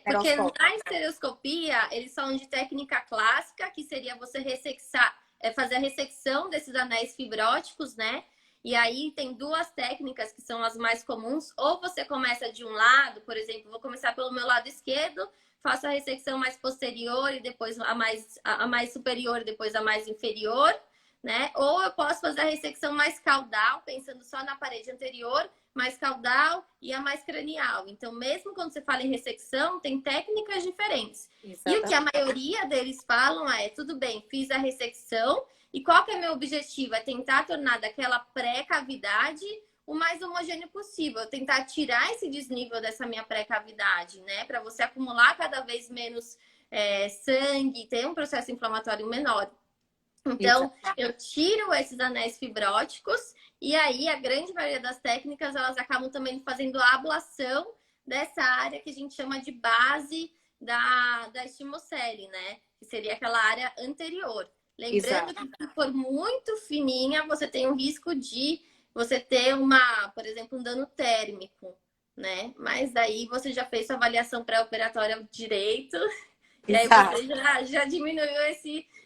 Porque Laparoscópica. na estereoscopia, eles falam de técnica clássica, que seria você ressexar, fazer a ressecção desses anéis fibróticos, né? E aí tem duas técnicas que são as mais comuns. Ou você começa de um lado, por exemplo, vou começar pelo meu lado esquerdo, faço a ressecção mais posterior e depois a mais superior e depois a mais inferior, né? Ou eu posso fazer a ressecção mais caudal, pensando só na parede anterior, mais caudal e a mais cranial. Então, mesmo quando você fala em ressecção, tem técnicas diferentes. E o que a Exatamente. maioria deles falam tudo bem, fiz a ressecção, e qual que é meu objetivo? É tentar tornar daquela pré-cavidade o mais homogêneo possível, tentar tirar esse desnível dessa minha pré-cavidade, né? Para você acumular cada vez menos sangue, ter um processo inflamatório menor. Então, eu tiro esses anéis fibróticos e aí a grande maioria das técnicas elas acabam também fazendo a ablação dessa área que a gente chama de base da estimocele, né? Que seria aquela área anterior. Lembrando Exato. que se for muito fininha, você tem o risco de você ter por exemplo, um dano térmico, né? Mas daí você já fez sua avaliação pré-operatória direito e aí Exato. você já diminuiu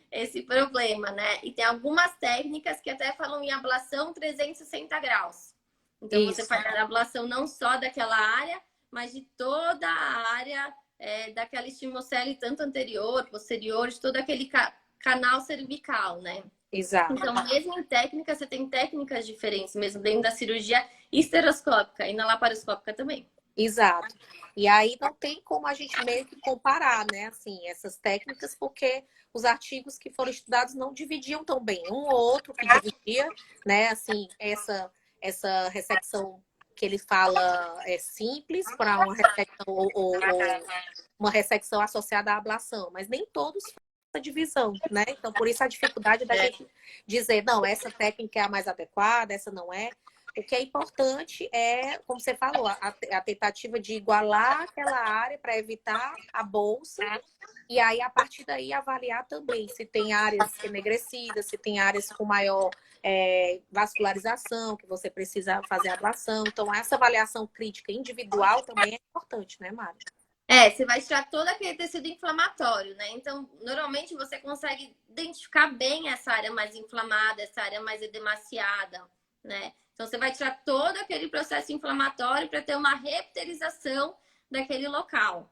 esse problema, né? E tem algumas técnicas que até falam em ablação 360 graus. Então, você Isso. faz a ablação não só daquela área, mas de toda a área daquela estimocele, tanto anterior, posterior, de todo aquele canal cervical, né? Exato. Então, mesmo em técnica, você tem técnicas diferentes, mesmo dentro da cirurgia esteroscópica e na laparoscópica também. Exato. E aí não tem como a gente meio que comparar, né, assim, essas técnicas, porque os artigos que foram estudados não dividiam tão bem. Um ou outro que dividia, né, assim, essa ressecção que ele fala é simples para uma ressecção ou uma ressecção associada à ablação, mas nem todos fazem essa divisão, né? Então, por isso a dificuldade da gente dizer, não, essa técnica é a mais adequada, essa não é. O que é importante é, como você falou, a tentativa de igualar aquela área para evitar a bolsa e aí, a partir daí, avaliar também se tem áreas enegrecidas, se tem áreas com maior vascularização, que você precisa fazer ablação. Então, essa avaliação crítica individual também é importante, né, Mari? Você vai tirar todo aquele tecido inflamatório, né? Então, normalmente você consegue identificar bem essa área mais inflamada, essa área mais edemaciada, né? Então, você vai tirar todo aquele processo inflamatório para ter uma repterização daquele local.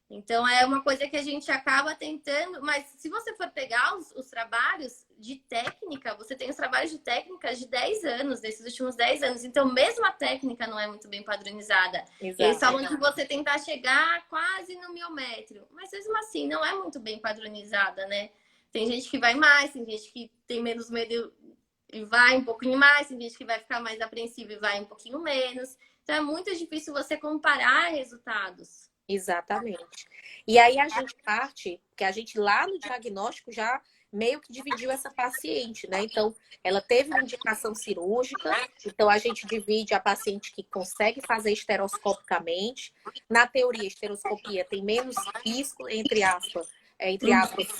Então, é uma coisa que a gente acaba tentando, mas se você for pegar os trabalhos de técnica, você tem os trabalhos de técnica de 10 anos, desses últimos 10 anos. Então, mesmo a técnica não é muito bem padronizada. Eles Exato. falam de você tentar chegar quase no miométrio, mas mesmo assim, não é muito bem padronizada, né? Tem gente que vai mais, tem gente que tem menos medo e vai um pouquinho mais, tem gente que vai ficar mais apreensiva e vai um pouquinho menos. Então, é muito difícil você comparar resultados. Exatamente. E aí a gente parte, que a gente lá no diagnóstico já meio que dividiu essa paciente, né? Então, ela teve uma indicação cirúrgica, então a gente divide a paciente que consegue fazer esteroscopicamente. Na teoria, a esteroscopia tem menos risco, entre aspas,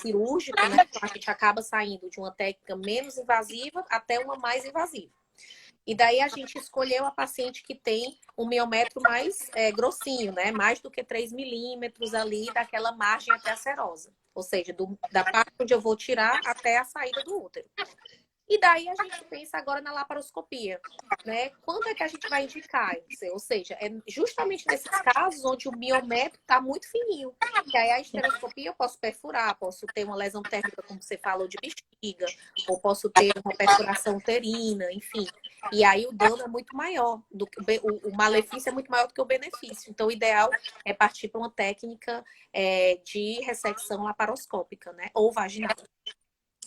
cirúrgico, né? Então a gente acaba saindo de uma técnica menos invasiva até uma mais invasiva. E daí a gente escolheu a paciente que tem um miométrio mais grossinho, né? Mais do que 3 milímetros ali daquela margem até a serosa. Ou seja, da parte onde eu vou tirar até a saída do útero. E daí a gente pensa agora na laparoscopia, né? Quando é que a gente vai indicar? Ou seja, é justamente nesses casos onde o miométrio está muito fininho. E aí a esteroscopia eu posso perfurar, posso ter uma lesão térmica, como você falou, de bexiga, ou posso ter uma perfuração uterina, enfim. E aí o dano é muito maior, o malefício é muito maior do que o benefício. Então, o ideal é partir para uma técnica de ressecção laparoscópica, né? Ou vaginal.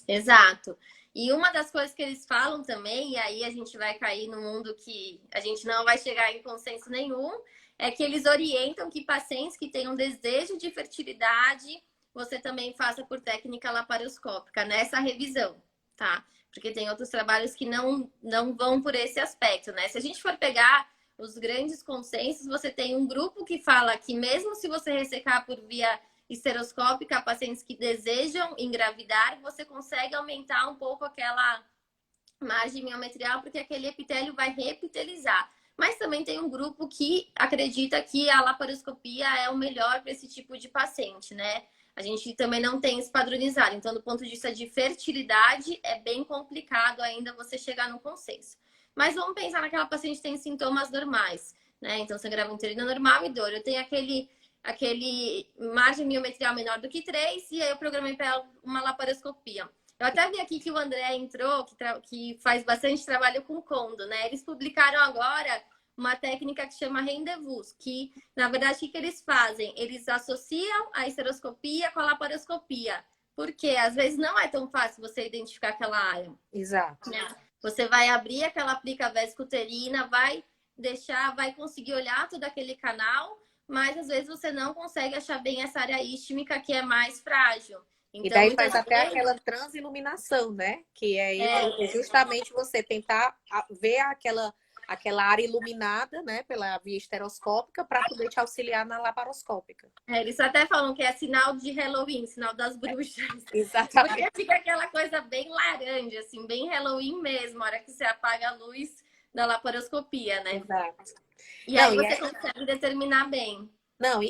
Exato. E uma das coisas que eles falam também, e aí a gente vai cair no mundo que a gente não vai chegar em consenso nenhum, é que eles orientam que pacientes que tenham desejo de fertilidade, você também faça por técnica laparoscópica nessa revisão, tá? Porque tem outros trabalhos que não vão por esse aspecto, né? Se a gente for pegar os grandes consensos, você tem um grupo que fala que mesmo se você ressecar por via esteroscópica pacientes que desejam engravidar, você consegue aumentar um pouco aquela margem miometrial, porque aquele epitélio vai reepitelizar. Mas também tem um grupo que acredita que a laparoscopia é o melhor para esse tipo de paciente, né? A gente também não tem isso padronizado. Então, do ponto de vista de fertilidade, é bem complicado ainda você chegar no consenso. Mas vamos pensar naquela paciente que tem sintomas normais, né? Então, sangramento uterino normal e dor. Eu tenho aquele margem miometrial menor do que 3, e aí eu programei para ela uma laparoscopia. Eu até vi aqui que o André entrou, que faz bastante trabalho com condo, né? Eles publicaram agora uma técnica que chama rendezvous, que, na verdade, o que eles fazem? Eles associam a esteroscopia com a laparoscopia. Porque às vezes não é tão fácil você identificar aquela área. Exato. Né? Você vai abrir aquela plica vesicouterina, vai conseguir olhar todo aquele canal, mas às vezes você não consegue achar bem essa área istímica que é mais frágil. Então, e daí muitas faz até vezes... aquela transiluminação, né? Que é justamente você tentar ver aquela área iluminada, né, pela via esteroscópica, para poder te auxiliar na laparoscópica. Eles até falam que é sinal de Halloween, sinal das bruxas. Exatamente. Porque fica aquela coisa bem laranja, assim, bem Halloween mesmo, a hora que você apaga a luz da laparoscopia, né? Exato. E aí você consegue determinar bem. Não,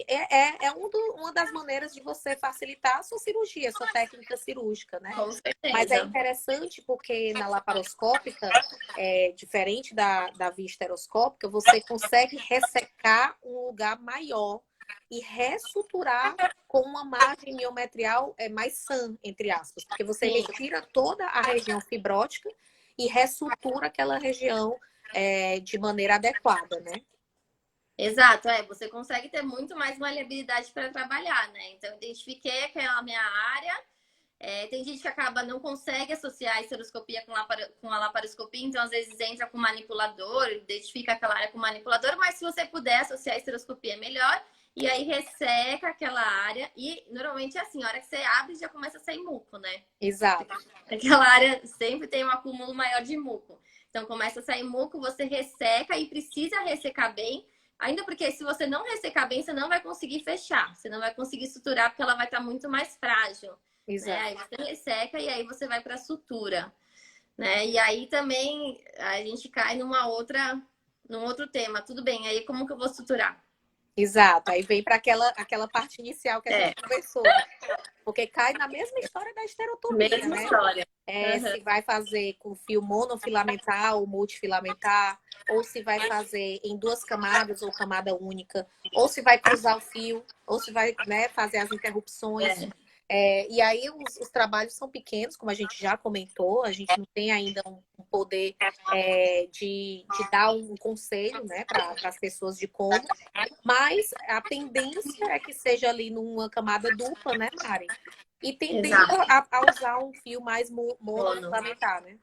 uma das maneiras de você facilitar a sua cirurgia, a sua técnica cirúrgica, né? Com certeza. Mas é interessante porque na laparoscópica, diferente da via esteroscópica, você consegue ressecar um lugar maior e ressuturar com uma margem miometrial mais sã, entre aspas. Porque você retira toda a região fibrótica e ressutura aquela região de maneira adequada, né? Exato, você consegue ter muito mais maleabilidade para trabalhar, né? Então, eu identifiquei aquela minha área. Tem gente que não consegue associar a esteroscopia com a laparoscopia, então às vezes entra com manipulador, identifica aquela área com manipulador, mas se você puder associar a esteroscopia é melhor, e aí resseca aquela área, e normalmente é assim, a hora que você abre já começa a sair muco, né? Exato. Aquela área sempre tem um acúmulo maior de muco. Então começa a sair muco, você resseca e precisa ressecar bem. Ainda porque se você não ressecar bem, você não vai conseguir fechar. Você não vai conseguir suturar, porque ela vai estar muito mais frágil. Né? Aí você resseca e aí você vai para a sutura. Né? E aí também a gente cai num outro tema. Tudo bem, aí como que eu vou suturar? Exato, aí vem para aquela parte inicial que a gente conversou. Porque cai na mesma história da esterotomia, mesma né? História. Se vai fazer com fio monofilamentar ou multifilamentar, ou se vai fazer em 2 camadas ou camada única, ou se vai cruzar o fio, ou se vai, né, fazer as interrupções. E aí os trabalhos são pequenos, como a gente já comentou, a gente não tem ainda um poder de dar um conselho, né, para as pessoas de como, mas a tendência é que seja ali numa camada dupla, né, Mari? E tendendo a usar um fio mais monofilamentar, né?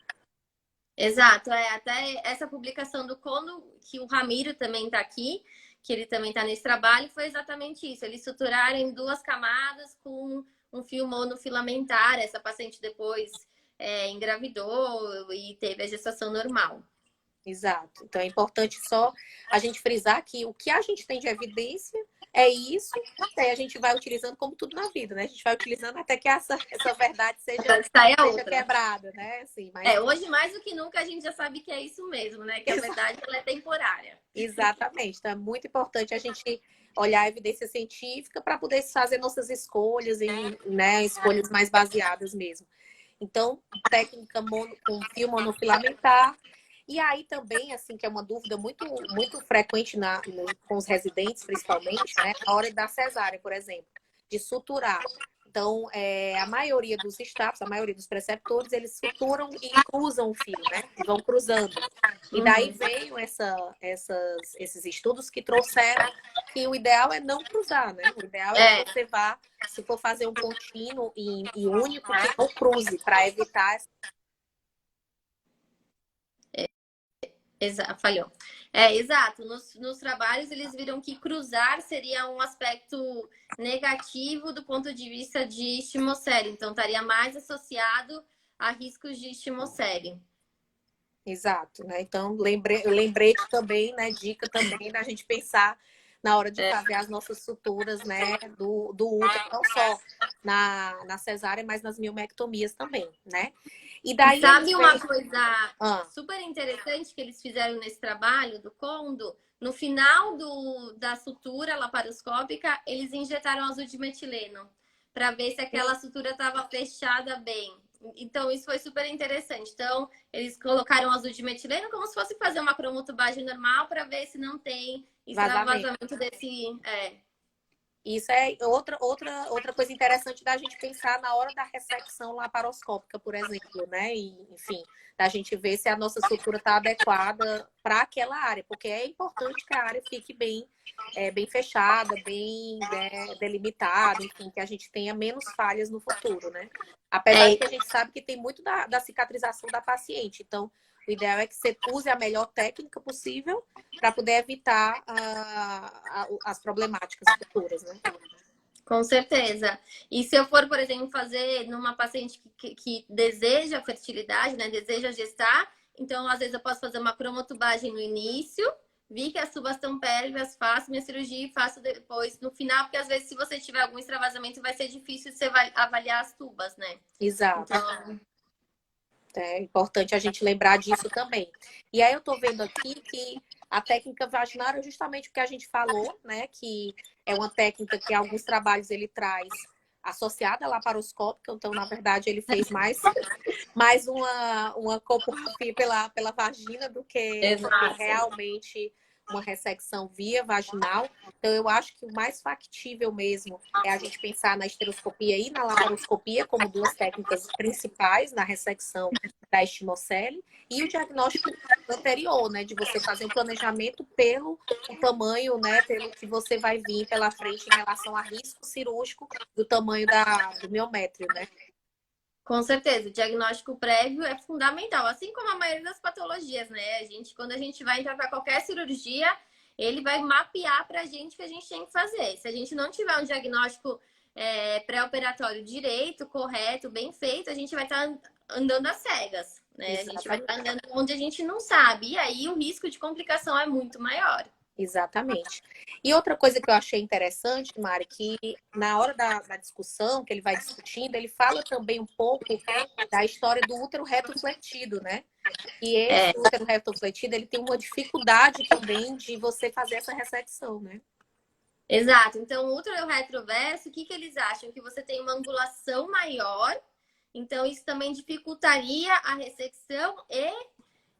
Exato, até essa publicação do Cono, que o Ramiro também está aqui, que ele também está nesse trabalho, foi exatamente isso. Eles suturaram em 2 camadas com um fio monofilamentar. Essa paciente depois engravidou e teve a gestação normal. Exato. Então é importante só a gente frisar que o que a gente tem de evidência é isso, e a gente vai utilizando como tudo na vida, né? A gente vai utilizando até que essa verdade seja quebrada, né? Assim, mas... hoje mais do que nunca a gente já sabe que é isso mesmo, né? Que a verdade ela é temporária. Exatamente. Então é muito importante a gente olhar a evidência científica para poder fazer nossas escolhas, né? Escolhas mais baseadas mesmo. Então, técnica com fio monofilamentar. E aí também, assim, que é uma dúvida muito, muito frequente com os residentes, principalmente, né? Na hora da cesárea, por exemplo, de suturar. Então, a maioria dos staffs, a maioria dos preceptores, eles suturam e cruzam o fio, né? Vão cruzando. E daí veio esses estudos que trouxeram que o ideal é não cruzar, né? O ideal é que você vá, se for fazer um contínuo e único, que não cruze, para evitar Falhou. É, exato. Nos trabalhos, eles viram que cruzar seria um aspecto negativo do ponto de vista de estimocele. Então, estaria mais associado a riscos de estimocele. Exato, né? Então, eu lembrei também, né? Dica também da gente pensar na hora de fazer as nossas suturas, né? Do útero, não só na cesárea, mas nas miomectomias também, né? E E daí eles sabe uma veem. coisa Ah, super interessante que eles fizeram nesse trabalho do Kondo? No final da sutura laparoscópica, eles injetaram azul de metileno para ver se aquela sutura estava fechada bem. Então, isso foi super interessante. Então, eles colocaram azul de metileno como se fosse fazer uma cromotubagem normal para ver se não tem vazamento. extravasamento desse. Isso é outra coisa interessante da gente pensar na hora da ressecção laparoscópica, por exemplo, né? E, enfim, da gente ver se a nossa sutura está adequada para aquela área, porque é importante que a área fique bem fechada, bem, né, delimitada, enfim, que a gente tenha menos falhas no futuro, né? Apesar de que a gente sabe que tem muito da cicatrização da paciente. Então, o ideal é que você use a melhor técnica possível para poder evitar as problemáticas futuras, né? Com certeza. E se eu for, por exemplo, fazer numa paciente que deseja fertilidade, né, deseja gestar, então às vezes eu posso fazer uma cromotubagem no início, vi que as tubas estão pélvicas, faço minha cirurgia e faço depois no final, porque às vezes se você tiver algum extravasamento vai ser difícil você vai avaliar as tubas, né? Exato. Então, É importante a gente lembrar disso também. E aí eu tô vendo aqui que a técnica vaginal é justamente o que a gente falou, né? Que é uma técnica que alguns trabalhos ele traz associada à laparoscópica, então, na verdade, ele fez mais uma colpografia pela vagina do que exato. realmente uma ressecção via vaginal. Então, eu acho que o mais factível mesmo é a gente pensar na esteroscopia e na laparoscopia como duas técnicas principais na ressecção da estimocele e o diagnóstico anterior, né, de você fazer um planejamento pelo o tamanho, né, pelo que você vai vir pela frente em relação a risco cirúrgico do tamanho do miométrio, né? Com certeza, o diagnóstico prévio é fundamental, assim como a maioria das patologias, né? Quando a gente vai entrar para qualquer cirurgia, ele vai mapear para a gente o que a gente tem que fazer. Se a gente não tiver um diagnóstico pré-operatório direito, correto, bem feito, a gente vai estar andando às cegas, né? A gente vai estar andando onde a gente não sabe. E aí o risco de complicação é muito maior. Exatamente. E outra coisa que eu achei interessante, Mari, que na hora da discussão, que ele vai discutindo, ele fala também um pouco da história do útero retrofletido, né? E esse útero retrofletido, ele tem uma dificuldade também de você fazer essa ressecção, né? Exato. Então, o útero retroverso, o que eles acham? Que você tem uma angulação maior, então isso também dificultaria a ressecção e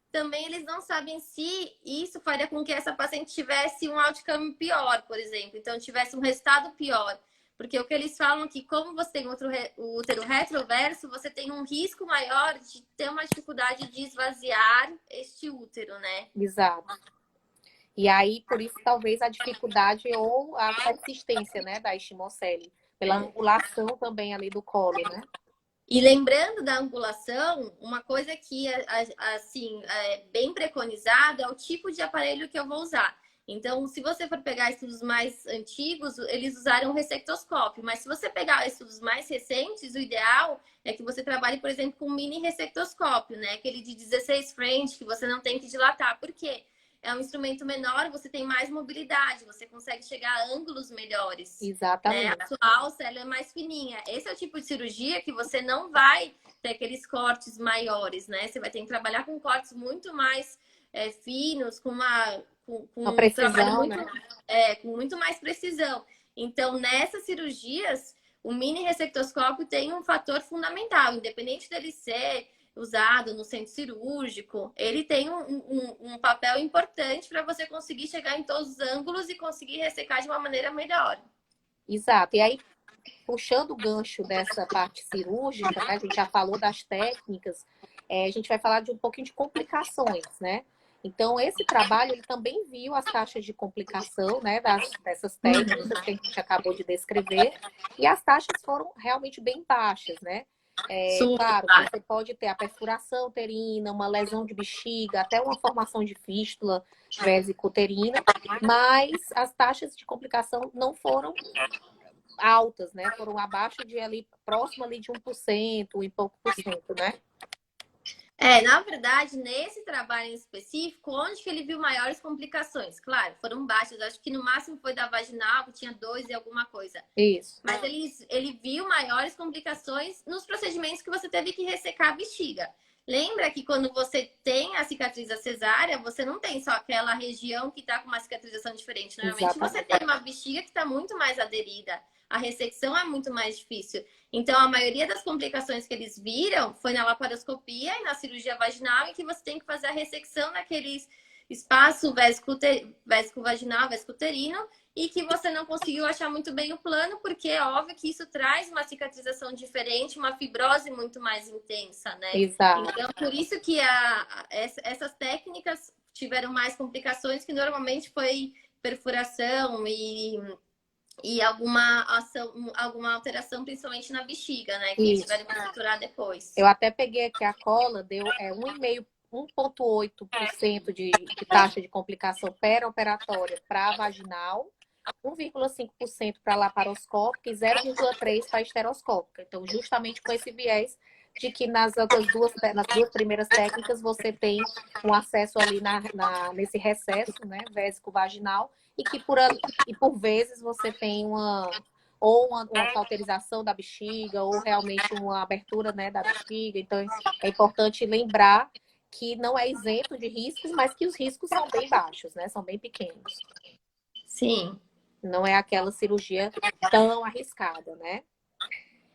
também eles não sabem se isso faria com que essa paciente tivesse um outcome pior, por exemplo. Então, tivesse um resultado pior. Porque o que eles falam é que, como você tem o útero retroverso, você tem um risco maior de ter uma dificuldade de esvaziar este útero, né? Exato. E aí, por isso, talvez a dificuldade ou a persistência, né, da estimocele, pela angulação também ali do colo, né? E lembrando da angulação, uma coisa que assim é bem preconizada é o tipo de aparelho que eu vou usar. Então, se você for pegar estudos mais antigos, eles usaram ressectoscópio, mas se você pegar estudos mais recentes, o ideal é que você trabalhe, por exemplo, com mini ressectoscópio, né? Aquele de 16 French, que você não tem que dilatar. Por quê? É um instrumento menor, você tem mais mobilidade, você consegue chegar a ângulos melhores. Né? Exatamente. A sua alça ela é mais fininha. Esse é o tipo de cirurgia que você não vai ter aqueles cortes maiores, né? Você vai ter que trabalhar com cortes muito mais finos, com Uma um trabalho precisão, muito, né? com muito mais precisão. Então, nessas cirurgias, o mini ressectoscópio tem um fator fundamental, independente dele ser usado no centro cirúrgico, ele tem um papel importante para você conseguir chegar em todos os ângulos e conseguir ressecar de uma maneira melhor. Exato. E aí, puxando o gancho dessa parte cirúrgica, né? A gente já falou das técnicas, a gente vai falar de um pouquinho de complicações, né? Então, esse trabalho, ele também viu as taxas de complicação, né, dessas técnicas que a gente acabou de descrever, e as taxas foram realmente bem baixas, né? Super, Claro que claro. você pode ter a perfuração uterina, uma lesão de bexiga, até uma formação de fístula vesico-uterina, mas as taxas de complicação não foram altas, né? Foram abaixo de ali, próximo ali de 1% e pouco por cento, né? Na verdade, nesse trabalho em específico, onde que ele viu maiores complicações? Claro, foram baixas. Acho que no máximo foi da vaginal, que tinha 2 e alguma coisa. Isso. Mas ele viu maiores complicações nos procedimentos que você teve que ressecar a bexiga. Lembra que quando você tem a cicatriz da cesárea, você não tem só aquela região que está com uma cicatrização diferente. Normalmente você Exatamente. tem uma bexiga que está muito mais aderida. A ressecção é muito mais difícil. Então, a maioria das complicações que eles viram foi na laparoscopia e na cirurgia vaginal, em que você tem que fazer a ressecção naqueles espaço vésico-vaginal, vésico-uterino, e que você não conseguiu achar muito bem o plano, porque é óbvio que isso traz uma cicatrização diferente, uma fibrose muito mais intensa, né? Exato. Então, por isso que essas técnicas tiveram mais complicações, que normalmente foi perfuração e alguma alteração, principalmente na bexiga, né? Que eles Isso. tiveram que estruturar depois. Eu até peguei aqui a cola, deu 1,8% de taxa de complicação perioperatória para vaginal, 1,5% para laparoscópica e 0,3% para esteroscópica. Então, justamente com esse viés de que nas duas primeiras técnicas você tem um acesso ali nesse recesso, né, vésico-vaginal, e que por vezes você tem uma cauterização da bexiga, ou realmente uma abertura, né, da bexiga. Então, é importante lembrar que não é isento de riscos, mas que os riscos são bem baixos, né? São bem pequenos. Sim. Não é aquela cirurgia tão arriscada, né?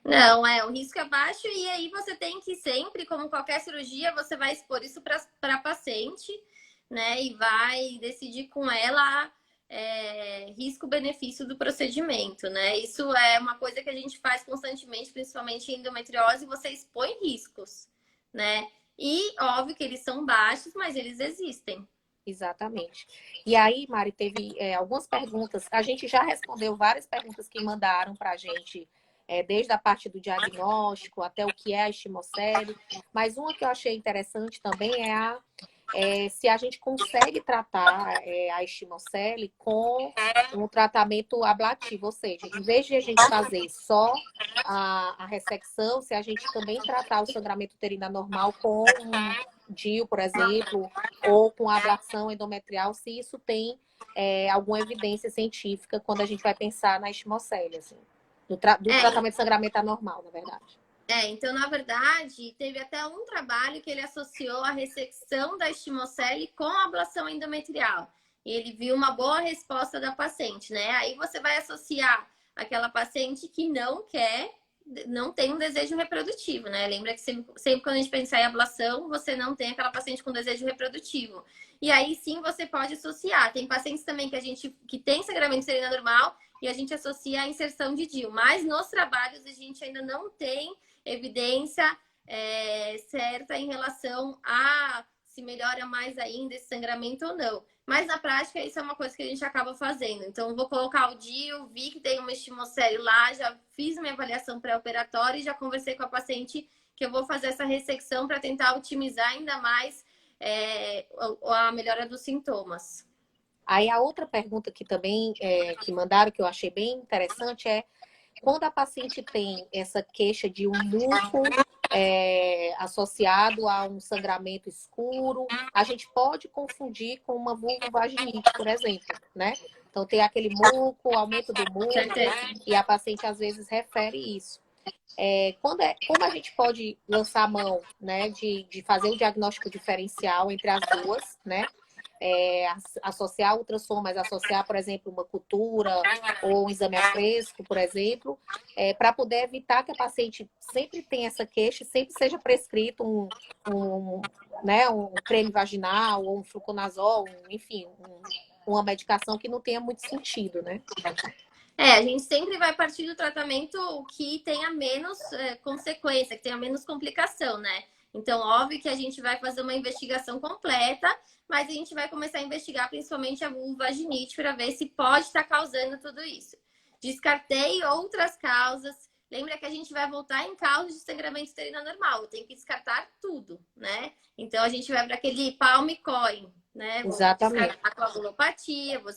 Não, o risco é baixo e aí você tem que sempre, como qualquer cirurgia, você vai expor isso para a paciente, né? E vai decidir com ela risco-benefício do procedimento, né? Isso é uma coisa que a gente faz constantemente, principalmente em endometriose, você expõe riscos, né? E óbvio que eles são baixos, mas eles existem. Exatamente. E aí, Mari, teve algumas perguntas. A gente já respondeu várias perguntas que mandaram para a gente, desde a parte do diagnóstico até o que é a estimocele. Mas uma que eu achei interessante também se a gente consegue tratar a estimocele com um tratamento ablativo, ou seja, em vez de a gente fazer só a ressecção, se a gente também tratar o sangramento uterino anormal com um DIU, por exemplo, ou com a ablação endometrial, se isso tem alguma evidência científica quando a gente vai pensar na estimocele, assim, do tratamento de sangramento anormal, na verdade. Então, na verdade, teve até um trabalho que ele associou a ressecção da estimocele com a ablação endometrial. E ele viu uma boa resposta da paciente, né? Aí você vai associar aquela paciente que não tem um desejo reprodutivo, né? Lembra que sempre quando a gente pensar em ablação, você não tem aquela paciente com desejo reprodutivo. E aí sim você pode associar. Tem pacientes também que tem sangramento uterino normal e a gente associa a inserção de DIU. Mas nos trabalhos a gente ainda não tem evidência certa em relação a se melhora mais ainda esse sangramento ou não. Mas na prática isso é uma coisa que a gente acaba fazendo. Então vou colocar o DIU, vi que tem uma estimocele lá, já fiz minha avaliação pré-operatória e já conversei com a paciente que eu vou fazer essa ressecção para tentar otimizar ainda mais a melhora dos sintomas. Aí a outra pergunta que também que mandaram, que eu achei bem interessante, quando a paciente tem essa queixa de um muco associado a um sangramento escuro, a gente pode confundir com uma vulvovaginite, por exemplo, né? Então tem aquele muco, aumento do muco, e a paciente às vezes refere isso. Como a gente pode lançar a mão, né, de fazer o diagnóstico diferencial entre as duas, né? Associar ultrassom, mas associar, por exemplo, uma cultura ou um exame a fresco, por exemplo, para poder evitar que a paciente sempre tenha essa queixa, sempre seja prescrito um creme vaginal ou um fluconazol, enfim, uma medicação que não tenha muito sentido, né? A gente sempre vai partir do tratamento que tenha menos consequência, que tenha menos complicação, né? Então, óbvio que a gente vai fazer uma investigação completa, mas a gente vai começar a investigar principalmente a vulvovaginite para ver se pode estar causando tudo isso. Descartei outras causas lembra que a gente vai voltar em casos de sangramento uterino anormal. Tem que descartar tudo, né? Então, a gente vai para aquele palm coin, né? Vou Exatamente. descartar coagulopatia, vou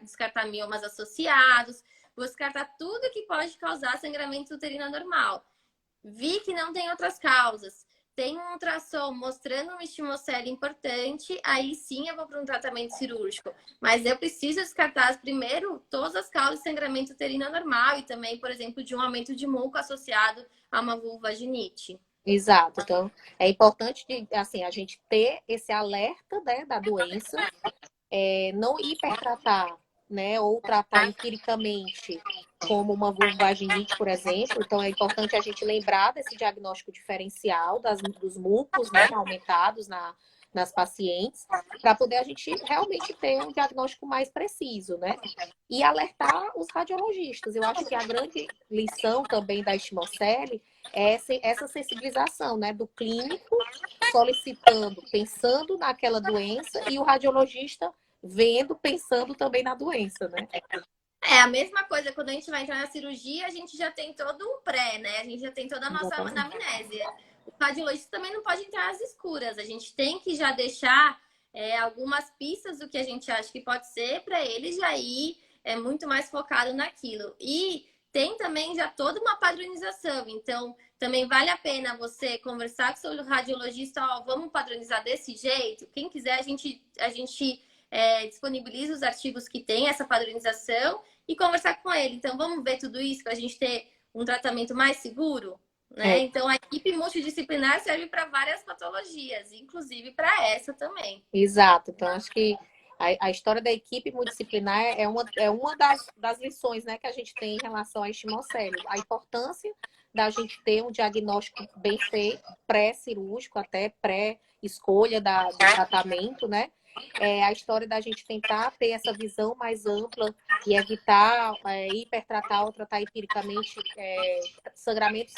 descartar miomas associados, vou descartar tudo que pode causar sangramento uterino anormal. Vi que não tem outras causas. Tem um ultrassom mostrando uma estimocele importante, aí sim eu vou para um tratamento cirúrgico. Mas eu preciso descartar primeiro todas as causas de sangramento uterino anormal e também, por exemplo, de um aumento de muco associado a uma vulvaginite. Exato. Então, é importante assim, a gente ter esse alerta, né, da doença, não hipertratar, né, ou tratar empiricamente como uma vulvovaginite, por exemplo. Então, é importante a gente lembrar desse diagnóstico diferencial dos mucos, né, aumentados nas pacientes, para poder a gente realmente ter um diagnóstico mais preciso, né? E alertar os radiologistas. Eu acho que a grande lição também da estimocele é essa sensibilização, né, do clínico solicitando, pensando naquela doença e o radiologista vendo, pensando também na doença, né? É a mesma coisa, quando a gente vai entrar na cirurgia, a gente já tem todo um pré, né? A gente já tem toda a nossa anamnese. O radiologista também não pode entrar às escuras. A gente tem que já deixar algumas pistas do que a gente acha que pode ser para ele já ir muito mais focado naquilo. E tem também já toda uma padronização. Então, também vale a pena você conversar com o seu radiologista, ó, vamos padronizar desse jeito. Quem quiser, a gente disponibiliza os artigos que tem essa padronização e conversar com ele. Então, vamos ver tudo isso para a gente ter um tratamento mais seguro, né? Então, a equipe multidisciplinar serve para várias patologias, inclusive para essa também. Exato. Então, acho que a história da equipe multidisciplinar é uma das lições, né, que a gente tem em relação à estimocele. A importância da gente ter um diagnóstico bem feito, pré-cirúrgico, até pré-escolha do tratamento, né? A história da gente tentar ter essa visão mais ampla e evitar hipertratar ou tratar empiricamente sangramentos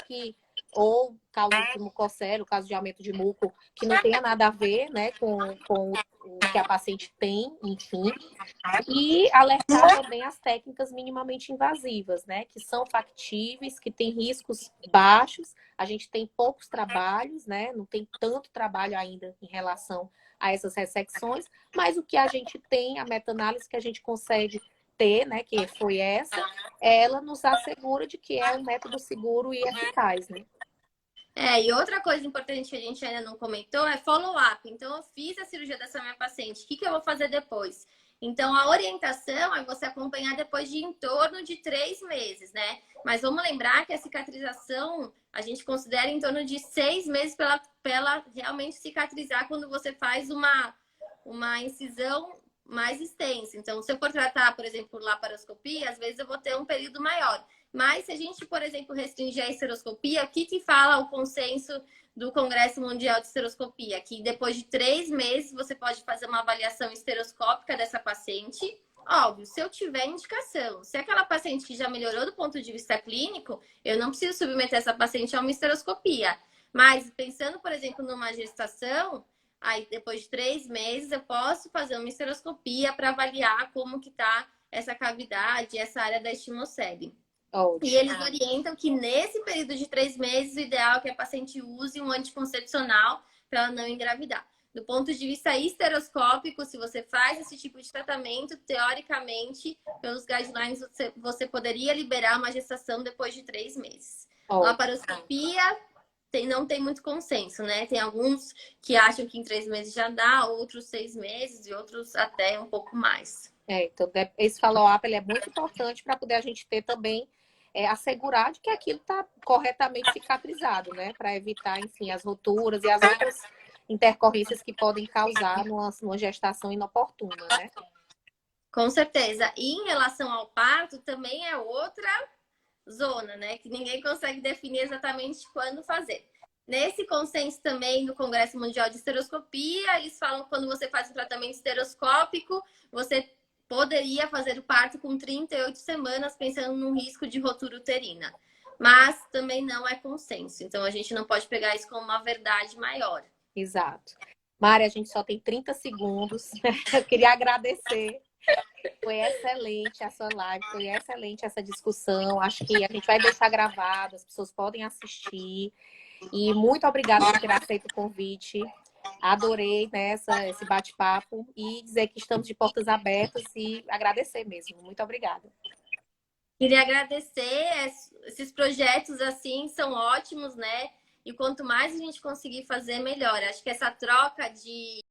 ou causas de mucocele, caso de aumento de muco, que não tenha nada a ver, né, com o que a paciente tem, enfim. E alertar também as técnicas minimamente invasivas, né, que são factíveis, que têm riscos baixos. A gente tem poucos trabalhos, né, não tem tanto trabalho ainda em relação a essas ressecções, mas o que a gente tem, a meta-análise que a gente consegue ter, né, que foi ela nos assegura de que é um método seguro e eficaz, né? E outra coisa importante que a gente ainda não comentou é follow-up. Então, eu fiz a cirurgia dessa minha paciente, o que eu vou fazer depois? Então, a orientação é você acompanhar depois de em torno de 3 meses, né? Mas vamos lembrar que a cicatrização a gente considera em torno de 6 meses para ela realmente cicatrizar quando você faz uma incisão mais extensa. Então, se eu for tratar, por exemplo, por laparoscopia, às vezes eu vou ter um período maior. Mas se a gente, por exemplo, restringir a esteroscopia, o que fala o consenso do Congresso Mundial de Esteroscopia? Que depois de 3 meses você pode fazer uma avaliação esteroscópica dessa paciente. Óbvio, se eu tiver indicação, se aquela paciente que já melhorou do ponto de vista clínico, eu não preciso submeter essa paciente a uma esteroscopia. Mas pensando, por exemplo, numa gestação, aí depois de 3 meses eu posso fazer uma esteroscopia para avaliar como que está essa cavidade, essa área da estimocele. E eles orientam que nesse período de 3 meses, o ideal é que a paciente use um anticoncepcional para ela não engravidar. Do ponto de vista esteroscópico, se você faz esse tipo de tratamento, teoricamente, pelos guidelines, você poderia liberar uma gestação depois de 3 meses. Laparoscopia não tem muito consenso, né? Tem alguns que acham que em 3 meses já dá, outros 6 meses e outros até um pouco mais. Então, esse follow-up é muito importante para poder a gente ter também assegurar de que aquilo está corretamente cicatrizado, né? Para evitar, enfim, as roturas e as outras intercorrências que podem causar numa gestação inoportuna, né? Com certeza. E em relação ao parto, também é outra zona, né? Que ninguém consegue definir exatamente quando fazer. Nesse consenso também do Congresso Mundial de Esteroscopia, eles falam que quando você faz um tratamento esteroscópico, você poderia fazer o parto com 38 semanas, pensando num risco de rotura uterina. Mas também não é consenso. Então, a gente não pode pegar isso como uma verdade maior. Exato. Mari, a gente só tem 30 segundos. Eu queria agradecer Foi excelente a sua live, foi excelente essa discussão. Acho que a gente vai deixar gravado, as pessoas podem assistir. E muito obrigada por ter aceito o convite. Adorei, né, esse bate-papo e dizer que estamos de portas abertas e agradecer mesmo. Muito obrigada. Queria agradecer, esses projetos assim são ótimos, né? E quanto mais a gente conseguir fazer, melhor. Acho que essa troca de